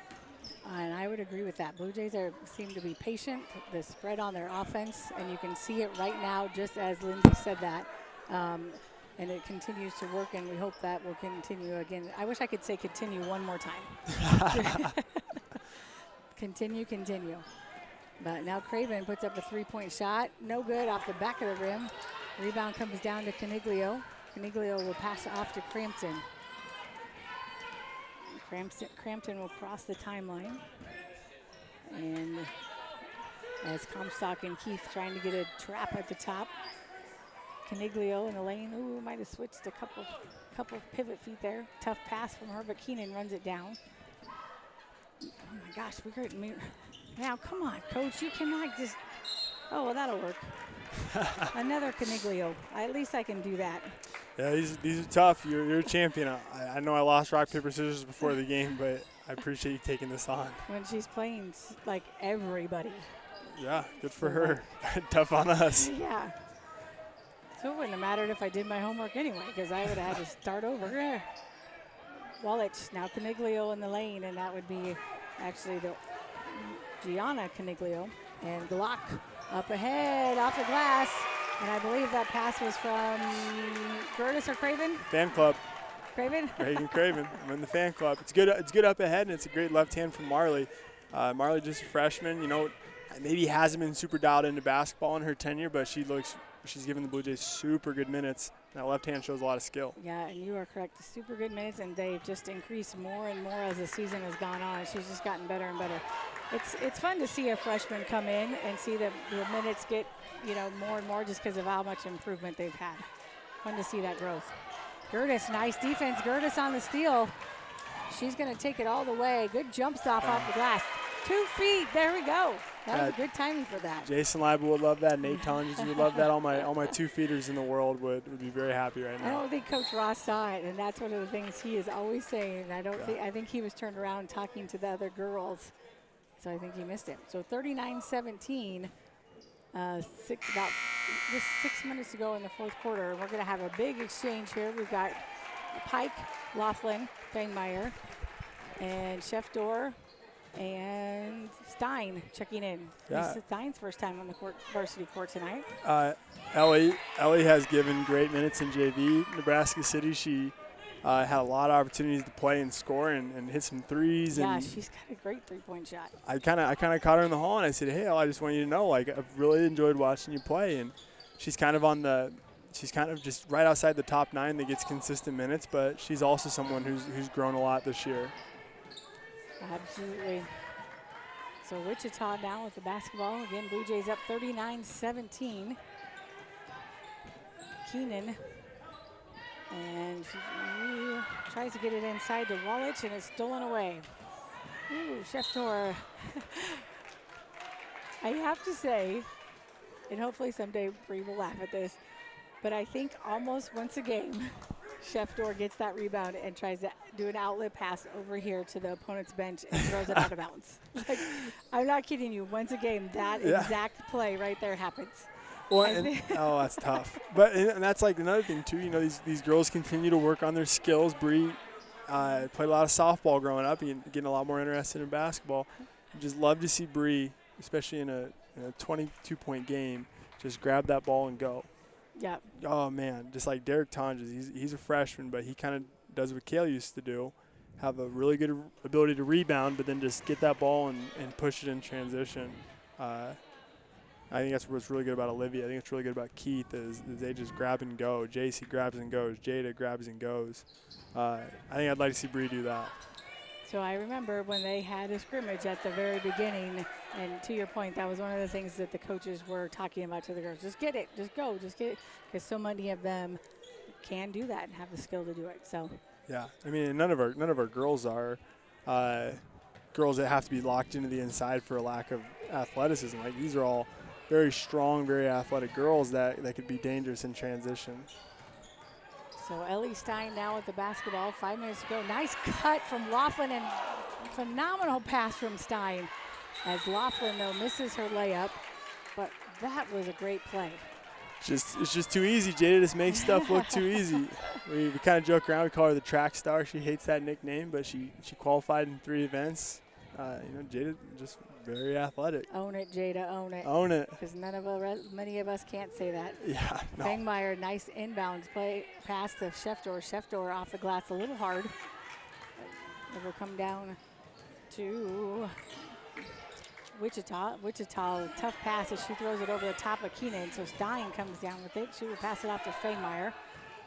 S2: And I would agree with that. Blue Jays seem to be patient, the spread on their offense, and you can see it right now, just as Lindsay said that. And it continues to work, and we hope that will continue again. I wish I could say continue one more time. Continue. But now Craven puts up a three-point shot. No good, off the back of the rim. Rebound comes down to Caniglio. Caniglio will pass it off to Crampton. Crampton will cross the timeline. And as Comstock and Keith trying to get a trap at the top. Caniglio in the lane. Ooh, might have switched a couple of pivot feet there. Tough pass from her, but Keenan runs it down. Oh my gosh, now come on, coach. You cannot just. Oh, well, that'll work. Another Caniglio. At least I can do that.
S1: Yeah, these are tough. You're a champion. I know I lost rock, paper, scissors before the game, but I appreciate you taking this on.
S2: When she's playing like everybody.
S1: Yeah, good for her. Tough on us.
S2: Yeah. So it wouldn't have mattered if I did my homework anyway, because I would have had to start over. Wallich, now Caniglio in the lane, and that would be actually the Gianna Caniglio. And Glock up ahead, off the glass. And I believe that pass was from Gertis or Craven?
S1: Fan club.
S2: Craven?
S1: Craven. I'm in the fan club. It's good up ahead, and it's a great left hand from Marley. Marley, just a freshman, maybe hasn't been super dialed into basketball in her tenure, but she's given the Blue Jays super good minutes. That left hand shows a lot of skill.
S2: Yeah, and you are correct. Super good minutes, and they've just increased more and more as the season has gone on. She's just gotten better and better. It's fun to see a freshman come in and see the minutes get more and more just because of how much improvement they've had. Fun to see that growth. Gertis, nice defense. Gertis on the steal. She's going to take it all the way. Good jump stop off the glass. 2 feet. There we go. That was a good timing for that.
S1: Jason Leiber would love that. Nate Tonges would love that. All my 2 feeders in the world would be very happy right now.
S2: I don't think Coach Ross saw it, and that's one of the things he is always saying. I think he was turned around talking to the other girls, so I think he missed it. So 39-17. About 6 minutes to go in the fourth quarter. We're going to have a big exchange here. We've got Pike, Laughlin, Fangmeyer, and Chef Dorr and Stein checking in.
S1: Yeah.
S2: This is Stein's first time on the varsity court tonight.
S1: Ellie has given great minutes in JV. Nebraska City, she had a lot of opportunities to play and score and hit some threes.
S2: Yeah,
S1: and
S2: she's got a great three-point shot.
S1: I kind of caught her in the hall and I said, hey, I just want you to know, I've really enjoyed watching you play. And she's kind of just right outside the top 9 that gets consistent minutes, but she's also someone who's grown a lot this year.
S2: Absolutely. So Wichita now with the basketball. Again, Blue Jays up 39-17. Keenan. And he tries to get it inside to Walich, and it's stolen away. Ooh, Sheftor. I have to say, and hopefully someday Bree will laugh at this, but I think almost once a game, Sheftor gets that rebound and tries to do an outlet pass over here to the opponent's bench and throws it out of bounds. Like, I'm not kidding you. Once a game, that exact play right there happens.
S1: Well, oh, that's tough. But and that's like another thing too. You know, these girls continue to work on their skills. Bree played a lot of softball growing up, and getting a lot more interested in basketball. You just love to see Bree, especially in a 22-point game, just grab that ball and go.
S2: Yeah.
S1: Oh man, just like Derek Tonjes, he's a freshman, but he kind of does what Kale used to do, have a really good ability to rebound, but then just get that ball and push it in transition. I think that's what's really good about Olivia. I think it's really good about Keith is they just grab and go. JC grabs and goes. Jada grabs and goes. I think I'd like to see Bree do that.
S2: So I remember when they had a scrimmage at the very beginning, and to your point, that was one of the things that the coaches were talking about to the girls. Just get it. Just go. Just get it. Because so many of them can do that and have the skill to do it. So.
S1: Yeah. I mean, none of our girls are girls that have to be locked into the inside for a lack of athleticism. Like, these are all very strong, very athletic girls that could be dangerous in transition.
S2: So Ellie Stein now with the basketball. 5 minutes to go. Nice cut from Laughlin and phenomenal pass from Stein. As Laughlin, though, misses her layup. But that was a great play.
S1: It's just too easy. Jada just makes stuff look too easy. We kind of joke around. We call her the track star. She hates that nickname, but she qualified in 3 events. Jada just very athletic.
S2: Own it, Jada, own it.
S1: Own it.
S2: Because many of us can't say that.
S1: Yeah. No.
S2: Fangmeyer, nice inbounds play, pass to Sheftor. Sheftor off the glass a little hard. It will come down to Wichita. Wichita, tough pass as she throws it over the top of Keenan. So Stein comes down with it. She will pass it off to Fangmeyer.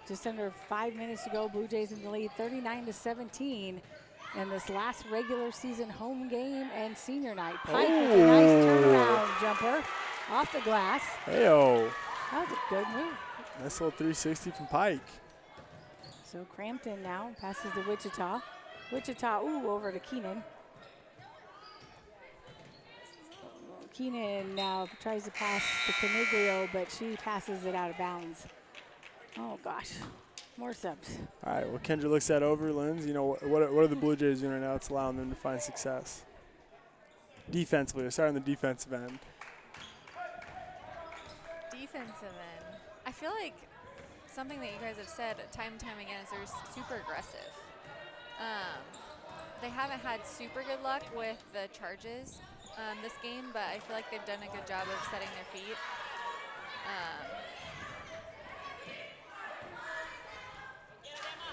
S2: Just under 5 minutes to go. Blue Jays in the lead, 39-17. In this last regular season home game and senior night. Pike with a nice turnaround jumper off the glass.
S1: Hey-oh.
S2: That was a good move.
S1: Nice little 360 from Pike.
S2: So Crampton now passes to Wichita. Wichita, over to Keenan. Keenan now tries to pass to Caniglio, but she passes it out of bounds. Oh, gosh. More subs.
S1: All right, well, Kendra looks that over. Linz, what are the Blue Jays doing right now that's allowing them to find success? Defensively, they're starting the defensive end.
S5: Defensive end. I feel like something that you guys have said time and time again is they're super aggressive. They haven't had super good luck with the charges this game, but I feel like they've done a good job of setting their feet.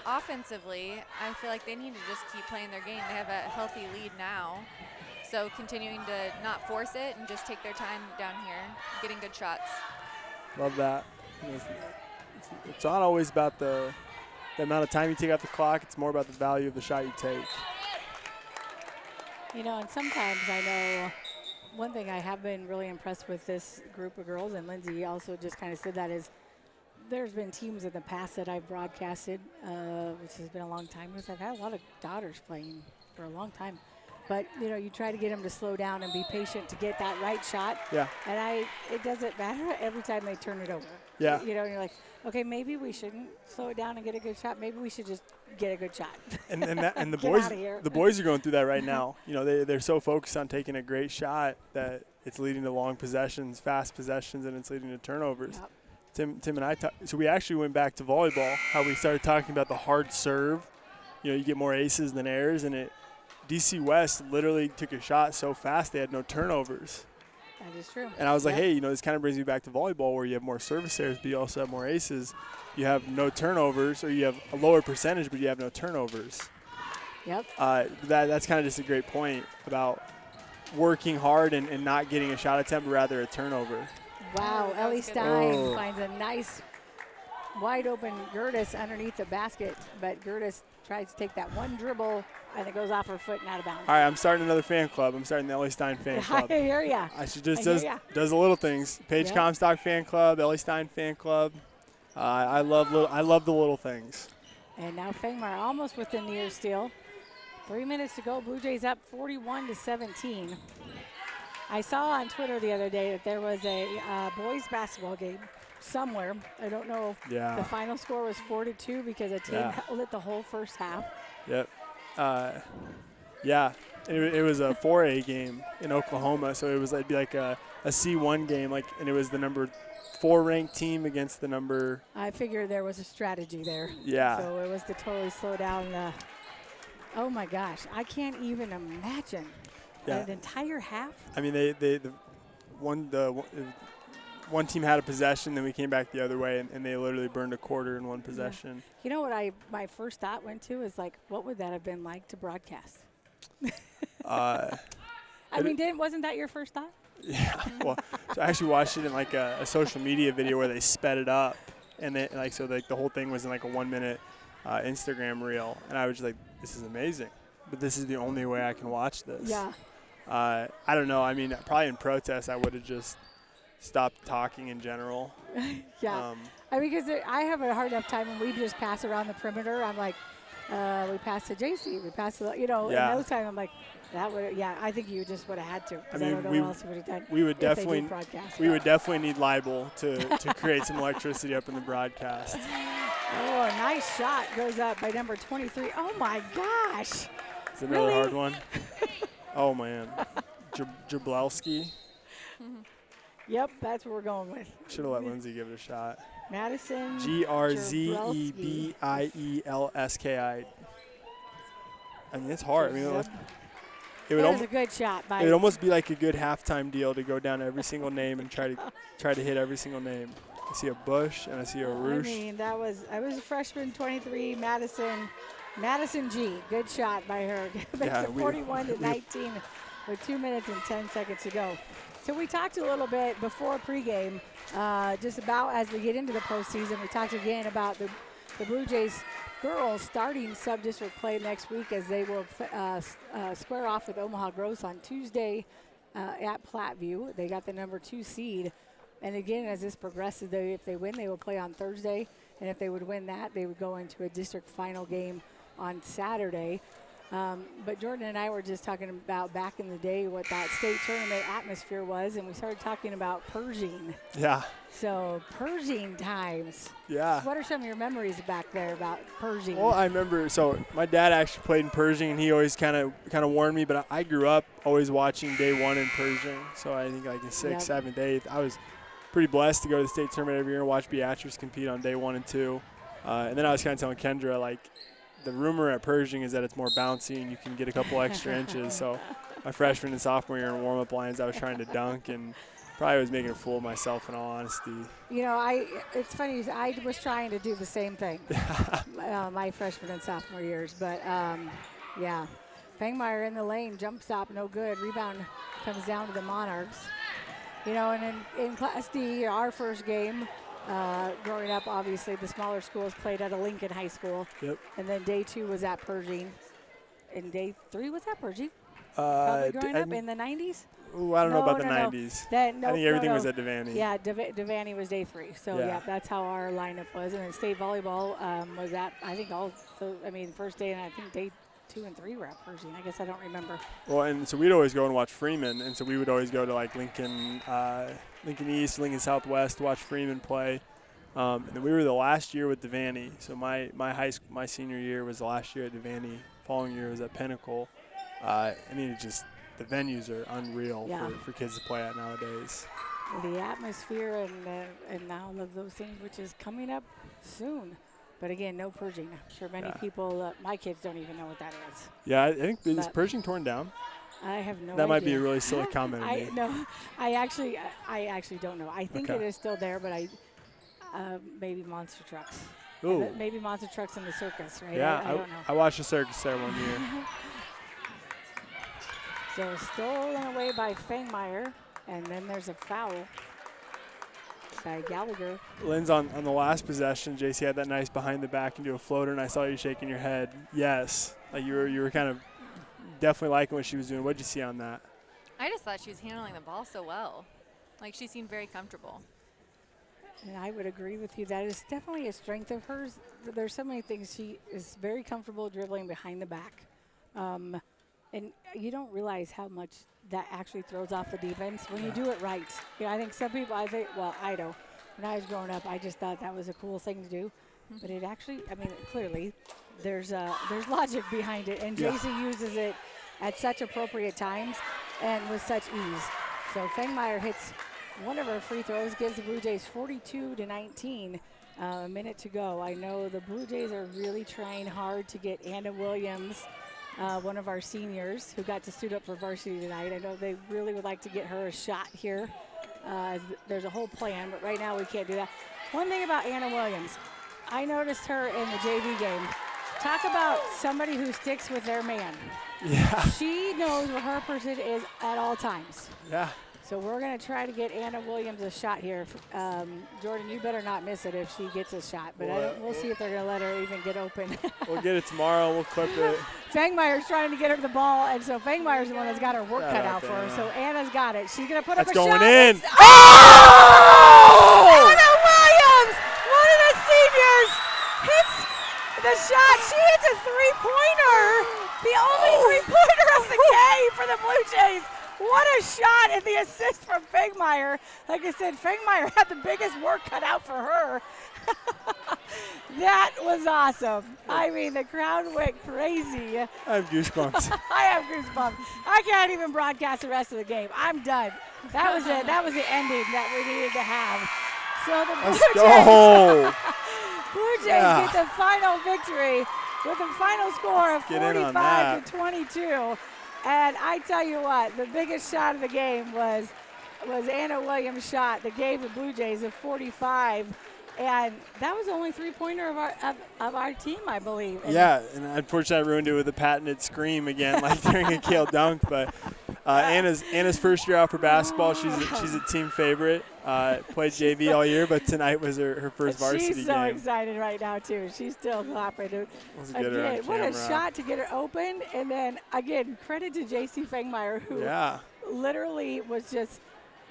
S5: Offensively, I feel like they need to just keep playing their game. They have a healthy lead now, so continuing to not force it and just take their time down here, getting good shots.
S1: Love that. It's not always about the amount of time you take off the clock. It's more about the value of the shot you take.
S2: And sometimes I know one thing I have been really impressed with this group of girls, and Lindsay also just kind of said that, is there's been teams in the past that I've broadcasted, which has been a long time, because I've had a lot of daughters playing for a long time. But, you try to get them to slow down and be patient to get that right shot. Yeah. And it doesn't matter every time they turn it over.
S1: Yeah.
S2: And you're like, okay, maybe we shouldn't slow it down and get a good shot. Maybe we should just get a good shot.
S1: And the boys are going through that right now. They're so focused on taking a great shot that it's leading to long possessions, fast possessions, and it's leading to turnovers. Yep. Tim and I so we actually went back to volleyball, how we started talking about the hard serve. You get more aces than errors, and DC West literally took a shot so fast they had no turnovers.
S2: That is true.
S1: And I was like, hey, this kind of brings me back to volleyball, where you have more service errors, but you also have more aces. You have no turnovers, or you have a lower percentage, but you have no turnovers.
S2: Yep.
S1: That's kind of just a great point about working hard and not getting a shot attempt, but rather a turnover.
S2: Wow, Ellie Stein finds a nice wide open Gertis underneath the basket, but Gertis tries to take that one dribble, and it goes off her foot and out of bounds.
S1: All right, I'm starting another fan club. I'm starting the Ellie Stein fan club.
S2: I hear ya.
S1: She just
S2: I hear
S1: does
S2: ya.
S1: the little things. Paige
S2: Yep.
S1: Comstock fan club, Ellie Stein fan club. I love the little things.
S2: And now Fangmar almost within the ear steal. 3 minutes to go. Blue Jays up 41-17. I saw on Twitter the other day that there was a boys basketball game somewhere. I don't know.
S1: Yeah.
S2: The final score was 4-2 because a team held it the whole first half.
S1: Yep. Yeah. It was a 4A game in Oklahoma, so it'd be like a C1 game, and it was the number 4 ranked team against the number.
S2: I figured there was a strategy there.
S1: Yeah.
S2: So it was to totally slow down the. Oh my gosh, I can't even imagine an entire half.
S1: I mean, the one team had a possession, then we came back the other way, and they literally burned a quarter in one possession.
S2: Yeah. You know what my first thought went to is like, what would that have been like to broadcast?
S1: I
S2: mean, wasn't that your first thought?
S1: Yeah. Well, so I actually watched it in like a social media video where they sped it up, and then the whole thing was in like a 1 minute Instagram reel, and I was just like, this is amazing, but this is the only way I can watch this.
S2: Yeah.
S1: I don't know. I mean, probably in protest, I would have just stopped talking in general.
S2: Yeah. I mean, because I have a hard enough time when we just pass around the perimeter. I'm like, we passed to JC, we passed to, in those times, I'm like, I think you just would have had to. I don't know what else you would have done.
S1: We would definitely need libel to create some electricity up in the broadcast.
S2: Oh, a nice shot goes up by number 23. Oh my gosh.
S1: It's another hard one. Oh man, Jablowski.
S2: Yep, that's what we're going with.
S1: Should have let Lindsay give it a shot.
S2: Madison
S1: Grzebielski. I mean, it's hard. I mean,
S2: it was a good shot.
S1: It would almost be like a good halftime deal to go down every single name and try to hit every single name. I see a Bush and I see a Roosh.
S2: I mean, I was a freshman, 23, Madison G. Good shot by her. Makes it 41-19 with 2 minutes and 10 seconds to go. So we talked a little bit before pregame, just about as we get into the postseason. We talked again about the Blue Jays girls starting sub-district play next week as they will square off with Omaha Gross on Tuesday at Platteview. They got the number 2 seed. And again, as this progresses, if they win, they will play on Thursday. And if they would win that, they would go into a district final game on Saturday. But Jordan and I were just talking about back in the day what that state tournament atmosphere was, and we started talking about Pershing.
S1: Yeah.
S2: So Pershing times.
S1: Yeah.
S2: So what are some of your memories back there about Pershing?
S1: Well, I remember. So my dad actually played in Pershing, and he always kind of warned me. But I grew up always watching Day 1 in Pershing. So I think like in 6th, 7th, 8th, I was pretty blessed to go to the state tournament every year and watch Beatrice compete on Day 1 and 2. And then I was kind of telling Kendra, like, the rumor at Pershing is that it's more bouncy and you can get a couple extra inches. So my freshman and sophomore year in warm-up lines, I was trying to dunk and probably was making a fool of myself in all honesty.
S2: It's funny, I was trying to do the same thing my freshman and sophomore years. But, Fangmeyer in the lane, jump stop, no good. Rebound comes down to the Monarchs. And in Class D, our first game, growing up, obviously, the smaller schools played at a Lincoln High School.
S1: Yep.
S2: And then Day 2 was at Pershing. And Day 3 was at Pershing? Probably growing up in the 90s?
S1: Ooh, I don't know about the 90s. I think everything was at Devaney.
S2: Yeah, Devaney was Day 3. So, that's how our lineup was. And then state volleyball was at, I think, first day and I think Day 2 and 3 were at Pershing. I guess I don't remember.
S1: Well, and so we'd always go and watch Freeman, and so we would always go to like Lincoln East, Lincoln Southwest, watch Freeman play. And then we were the last year with Devaney. So my senior year was the last year at Devaney. Following year was at Pinnacle. The venues are unreal for kids to play at nowadays.
S2: The atmosphere and all of those things, which is coming up soon. But again, no Pershing. I'm sure many people, my kids don't even know what that is.
S1: Yeah, I think, is Pershing torn down?
S2: I have no idea.
S1: That might be a really silly comment of me.
S2: I actually don't know. I think it is still there, but maybe monster trucks.
S1: Ooh.
S2: Maybe monster trucks in the circus, right?
S1: Yeah,
S2: I don't know.
S1: I watched the circus there one year.
S2: So stolen away by Fangmeyer, and then there's a foul. by Gallagher.
S1: Lynn's on the last possession. JC had that nice behind the back into a floater, and I saw you shaking your head. Yes, like you were kind of definitely liking what she was doing. What'd you see on that?
S5: I just thought she was handling the ball so well. Like, she seemed very comfortable.
S2: And I would agree with you. That is definitely a strength of hers. There's so many things. She is very comfortable dribbling behind the back. And you don't realize how much that actually throws off the defense when you do it right. I think some people, I don't. When I was growing up, I just thought that was a cool thing to do. But it actually, clearly, there's logic behind it. And JC uses it at such appropriate times and with such ease. So Fengmeyer hits one of her free throws, gives the Blue Jays 42-19. A minute to go. I know the Blue Jays are really trying hard to get Anna Williams, one of our seniors who got to suit up for varsity tonight. I know they really would like to get her a shot here. There's a whole plan, but right now we can't do that. One thing about Anna Williams, I noticed her in the JV game. Talk about somebody who sticks with their man.
S1: Yeah.
S2: She knows where her person is at all times.
S1: Yeah.
S2: So we're going to try to get Anna Williams a shot here. Jordan, you better not miss it if she gets a shot. But we'll see if they're going to let her even get open.
S1: We'll get it tomorrow. We'll clip it.
S2: Fengmeyer's trying to get her the ball, and so Fengmeyer's the one that's got her work cut out for her. So Anna's got it. She's going to put up a shot.
S1: That's going in.
S2: Oh! Anna Williams, one of the seniors, hits the shot. She hits a three-pointer, the only three-pointer of the game for the Blue Jays. What a shot, and the assist from Fengmeyer. Like I said, Fengmeyer had the biggest work cut out for her. That was awesome. The crowd went crazy.
S1: I have goosebumps.
S2: I have goosebumps. I can't even broadcast the rest of the game. I'm done. That was it. That was the ending that we needed to have. So the Blue Jays get the final victory with a final score of 45-22. And I tell you what, the biggest shot of the game was Anna Williams' shot that gave the Blue Jays a 45. And that was the only three-pointer of our team, I believe. And
S1: and unfortunately I ruined it with a patented scream again, like during a Kale dunk. But Anna's first year out for basketball. She's a team favorite. Played JV all year, but tonight was her first varsity game.
S2: She's so excited right now, too. She's still clapping. Again, what a shot to get her open. And then, again, credit to J.C. Fengmeyer, who literally was just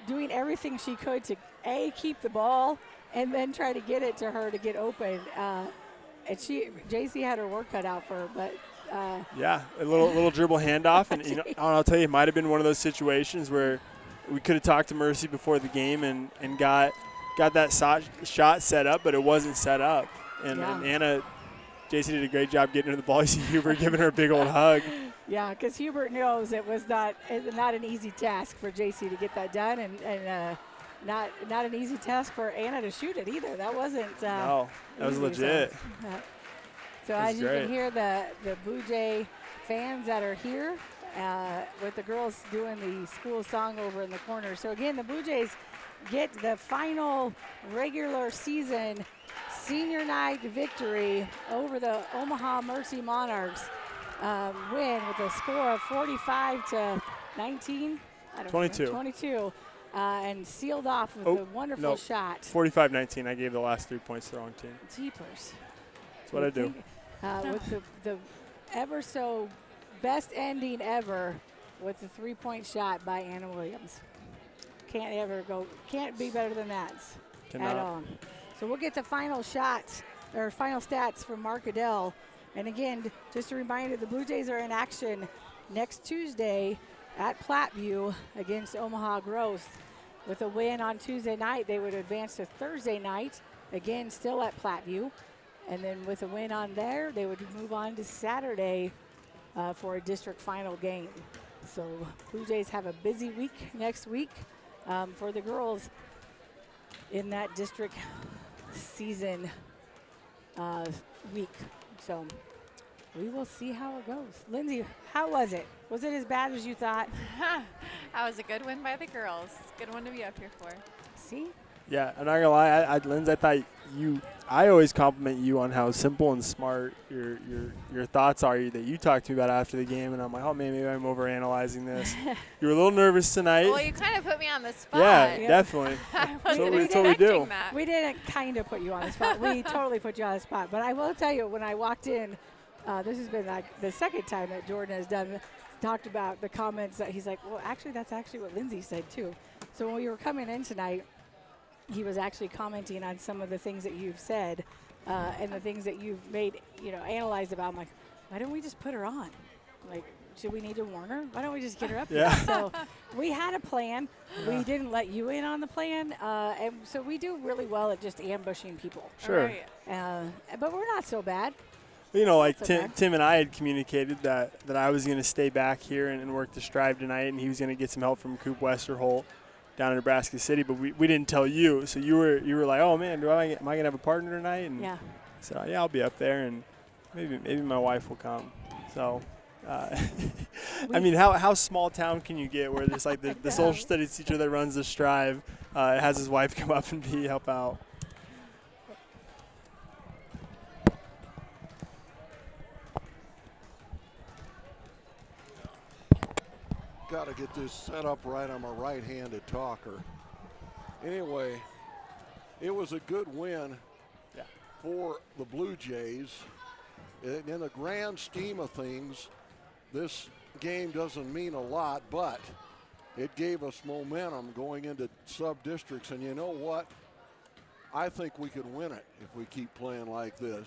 S2: doing everything she could to, A, keep the ball, and then try to get it to her to get open. And JC had her work cut out for her, but
S1: a little dribble handoff, and I'll tell you, it might have been one of those situations where we could have talked to Mercy before the game and got that shot set up, but it wasn't set up. And Anna, JC did a great job getting her the ball. You see Hubert giving her a big old hug.
S2: Yeah, because Hubert knows it was not an easy task for JC to get that done, and not an easy task for Anna to shoot it either. That wasn't
S1: no, that was legit.
S2: So as you can hear the Blue Jay fans that are here with the girls doing the school song over in the corner. So again, the Blue Jays get the final regular season senior night victory over the Omaha Mercy Monarchs. Win with a score of 45-19. 22. And sealed off with a wonderful shot.
S1: 45-19. I gave the last 3 points to the wrong team.
S2: Jeepers.
S1: That's what I do.
S2: With the ever so best ending ever with the 3-point shot by Anna Williams. Can't be better than that at all. So we'll get the final shots or final stats from Mark Adele. And again, just a reminder, the Blue Jays are in action next Tuesday at Platteview against Omaha Gross. With a win on Tuesday night, they would advance to Thursday night, again still at Platteview. And then with a win on there, they would move on to Saturday for a district final game. So Blue Jays have a busy week next week for the girls in that district season week. So we will see how it goes. Lindsay, how was it? Was it as bad as you thought?
S5: That was a good win by the girls. Good one to be up here for.
S2: See?
S1: Yeah, I'm not gonna lie, Linz, I thought I always compliment you on how simple and smart your thoughts are that you talked to me about after the game, and I'm like, oh man, maybe I'm overanalyzing this. You were a little nervous tonight.
S5: Well, you kind of put me on the spot.
S1: Yeah, definitely.
S5: I
S1: That's
S5: wasn't
S1: what we do.
S5: expecting that.
S2: We didn't kind of put you on the spot. We totally put you on the spot. But I will tell you, when I walked in, this has been like the second time that Jordan has talked about the comments that he's like, well, actually, that's actually what Lindsay said too. So when we were coming in tonight, he was actually commenting on some of the things that you've said and the things that you've made, analyzed about. I'm like, why don't we just put her on? Like, should we need to warn her? Why don't we just get her up there? So we had a plan. Yeah. We didn't let you in on the plan. And so we do really well at just ambushing people.
S1: Sure.
S2: Right. But we're not so bad.
S1: Like Tim and I had communicated that I was going to stay back here and work the Strive tonight, and he was going to get some help from Coop Westerholt down in Nebraska City, but we didn't tell you. So you were like, oh man, am I gonna have a partner tonight? And
S2: yeah.
S1: So yeah, I'll be up there, and maybe my wife will come. So, I mean, how small town can you get where there's like the social studies teacher that runs the Strive has his wife come up and help out?
S4: Got to get this set up right. I'm a right-handed talker. Anyway, it was a good win for the Blue Jays. In the grand scheme of things, this game doesn't mean a lot, but it gave us momentum going into sub-districts. And you know what? I think we could win it if we keep playing like this.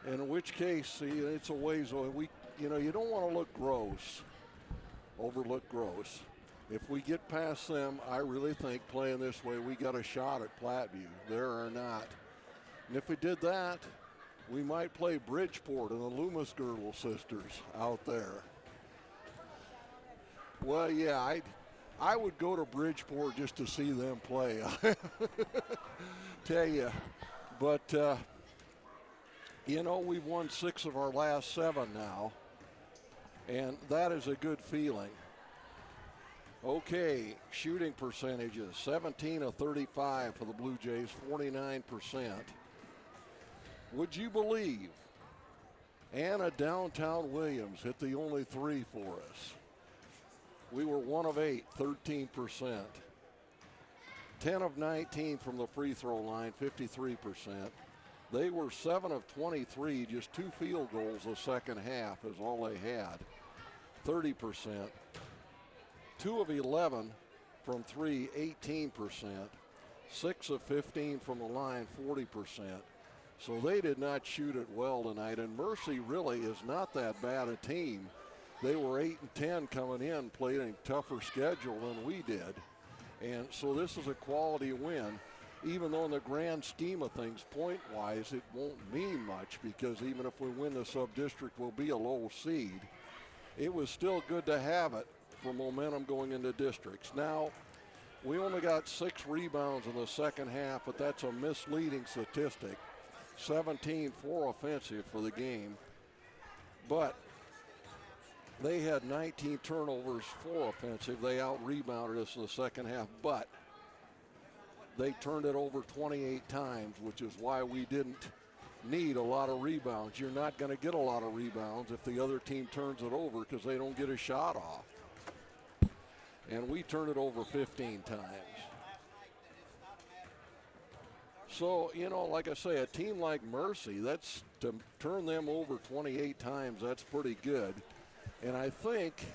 S4: In which case, see, it's a ways away. You don't want to look gross. Overlook gross. If we get past them, I really think playing this way, we got a shot at Platteview. There or not. And if we did that, we might play Bridgeport and the Loomis Girdle sisters out there. Well, yeah, I would go to Bridgeport just to see them play. Tell you. But, we've won 6 of our last 7 now. And that is a good feeling. Okay, shooting percentages, 17 of 35 for the Blue Jays, 49%. Would you believe Anna Downtown Williams hit the only 3 for us? We were 1 of 8, 13%. 10 of 19 from the free throw line, 53%. They were 7 of 23, just 2 field goals the second half is all they had, 30%. 2 of 11 from 3, 18%. 6 of 15 from the line, 40%. So they did not shoot it well tonight, and Mercy really is not that bad a team. They were 8 and 10 coming in, played a tougher schedule than we did. And so this is a quality win. Even though in the grand scheme of things, point-wise, it won't mean much because even if we win the sub-district, we'll be a low seed. It was still good to have it for momentum going into districts. Now, we only got 6 rebounds in the second half, but that's a misleading statistic. 17 for offensive for the game. But they had 19 turnovers for offensive. They out-rebounded us in the second half, but they turned it over 28 times, which is why we didn't need a lot of rebounds. You're not going to get a lot of rebounds if the other team turns it over because they don't get a shot off. And we turned it over 15 times. So, like I say, a team like Mercy, that's to turn them over 28 times, that's pretty good. And I think,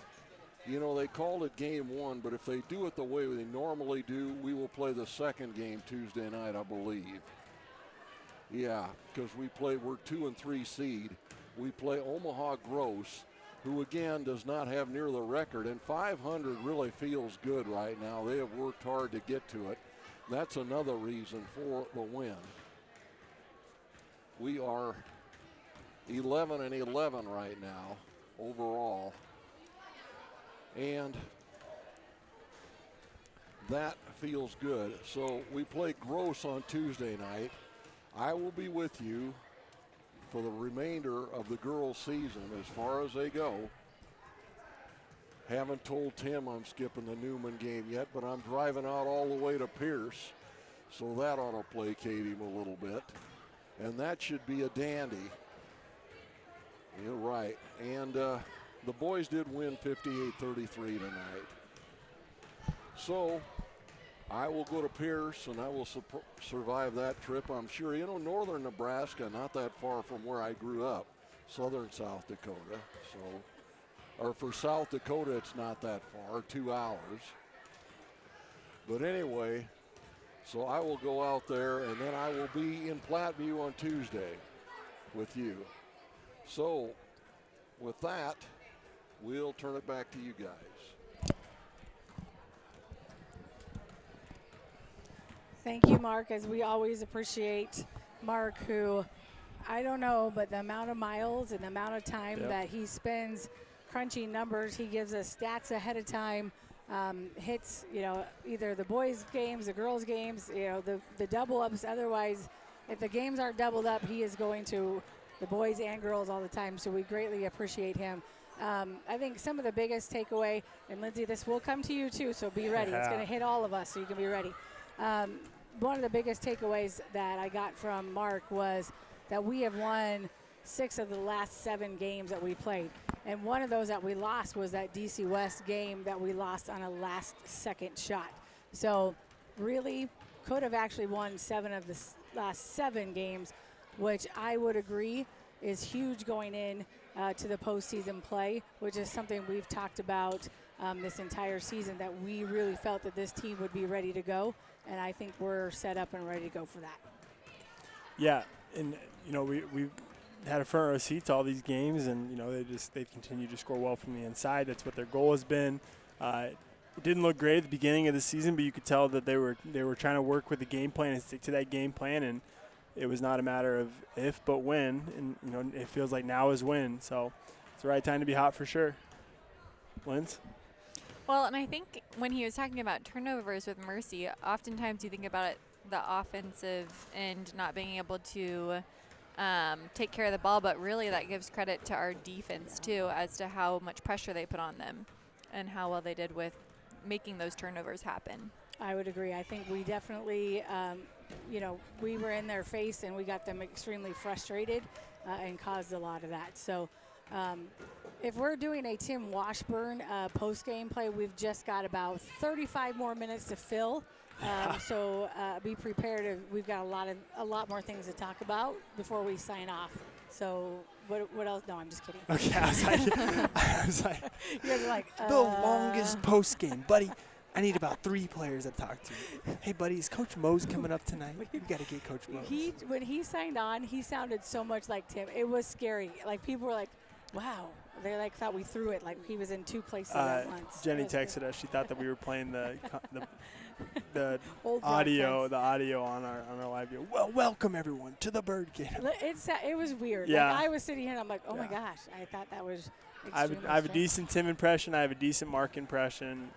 S4: they called it game 1, but if they do it the way they normally do, we will play the second game Tuesday night, I believe. Yeah, because we're 2 and 3 seed. We play Omaha Gross, who again does not have near the record, and 500 really feels good right now. They have worked hard to get to it. That's another reason for the win. We are 11 and 11 right now overall. And that feels good. So we play Gross on Tuesday night. I will be with you for the remainder of the girls' season as far as they go. Haven't told Tim I'm skipping the Newman game yet, but I'm driving out all the way to Pierce, so that ought to placate him a little bit. And that should be a dandy. You're right. And the boys did win 58-33 tonight. So I will go to Pierce, and I will survive that trip, I'm sure. You know, northern Nebraska, not that far from where I grew up, southern South Dakota. Or for South Dakota, it's not that far, 2 hours. But anyway, so I will go out there, and then I will be in Platteview on Tuesday with you. So with that, we'll turn it back to you guys.
S2: Thank you, Mark, as we always appreciate Mark, who, I don't know, but the amount of miles and the amount of time that he spends crunching numbers, he gives us stats ahead of time, hits, you know, either the boys' games, the girls' games, you know, the double-ups. Otherwise, if the games aren't doubled up, he is going to the boys and girls all the time, so we greatly appreciate him. I think some of the biggest takeaway, and Lindsay, this will come to you too, so be ready. It's going to hit all of us, so you can be ready. One of the biggest takeaways that I got from Mark was that we have won 6 of the last 7 games that we played. And one of those that we lost was that DC West game that we lost on a last-second shot. So really could have actually won 7 of the last 7 games, which I would agree is huge going in to the postseason play, which is something we've talked about this entire season, that we really felt that this team would be ready to go. And I think we're set up and ready to go for that.
S1: Yeah, and, you know, we've had a front row seat to all these games, and, you know, they've continued to score well from the inside. That's what their goal has been. It didn't look great at the beginning of the season, but you could tell that they were trying to work with the game plan and stick to that game plan, and it was not a matter of if but when, and, you know, it feels like now is when. So it's the right time to be hot for sure. Linz?
S5: Well, and I think when he was talking about turnovers with Mercy, oftentimes you think about it, the offensive end not being able to take care of the ball, but really that gives credit to our defense too, as to how much pressure they put on them and how well they did with making those turnovers happen.
S2: I would agree. I think we definitely, you know, we were in their face and we got them extremely frustrated and caused a lot of that. So if we're doing a Tim Washburn post-game play, we've just got about 35 more minutes to fill. So be prepared. We've got a lot more things to talk about before we sign off. So what else? No, I'm just kidding.
S1: Okay, I was like,
S2: you guys are like,
S1: the longest post game, buddy. I need about 3 players to talk to. Hey, buddy, is Coach Mose coming up tonight? We got to get Coach Mose.
S2: When he signed on, he sounded so much like Tim. It was scary. Like, people were like, wow. They like thought we threw it, like he was in 2 places at once.
S1: Jenny texted us. She thought that we were playing the
S2: Old
S1: audio on our live view. Well, welcome everyone to the Bird Game.
S2: It was weird.
S1: Yeah.
S2: Like, I was sitting here and I'm like, oh my gosh, I thought that was
S1: I have a decent Tim impression. I have a decent Mark impression.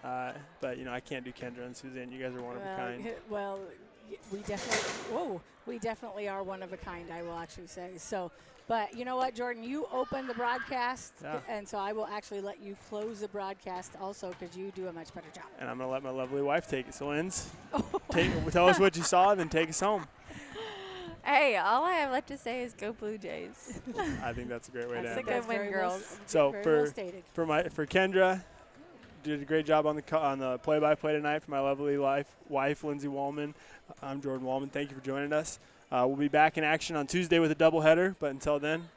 S1: But, you know, I can't do Kendra and Suzanne. You guys are one of a kind.
S2: Well, we definitely are one of a kind, I will actually say. So, but you know what, Jordan, you opened the broadcast, and so I will actually let you close the broadcast also, because you do a much better job.
S1: And I'm going to let my lovely wife take it. So, Linz, tell us what you saw, then take us home.
S5: Hey, all I have left to say is go Blue Jays.
S1: I think that's a great way to end it.
S5: That's a good win, girls.
S1: So for Kendra, did a great job on the play-by-play tonight for my lovely wife, Lindsay Wallman. I'm Jordan Wallman. Thank you for joining us. We'll be back in action on Tuesday with a doubleheader, but until then,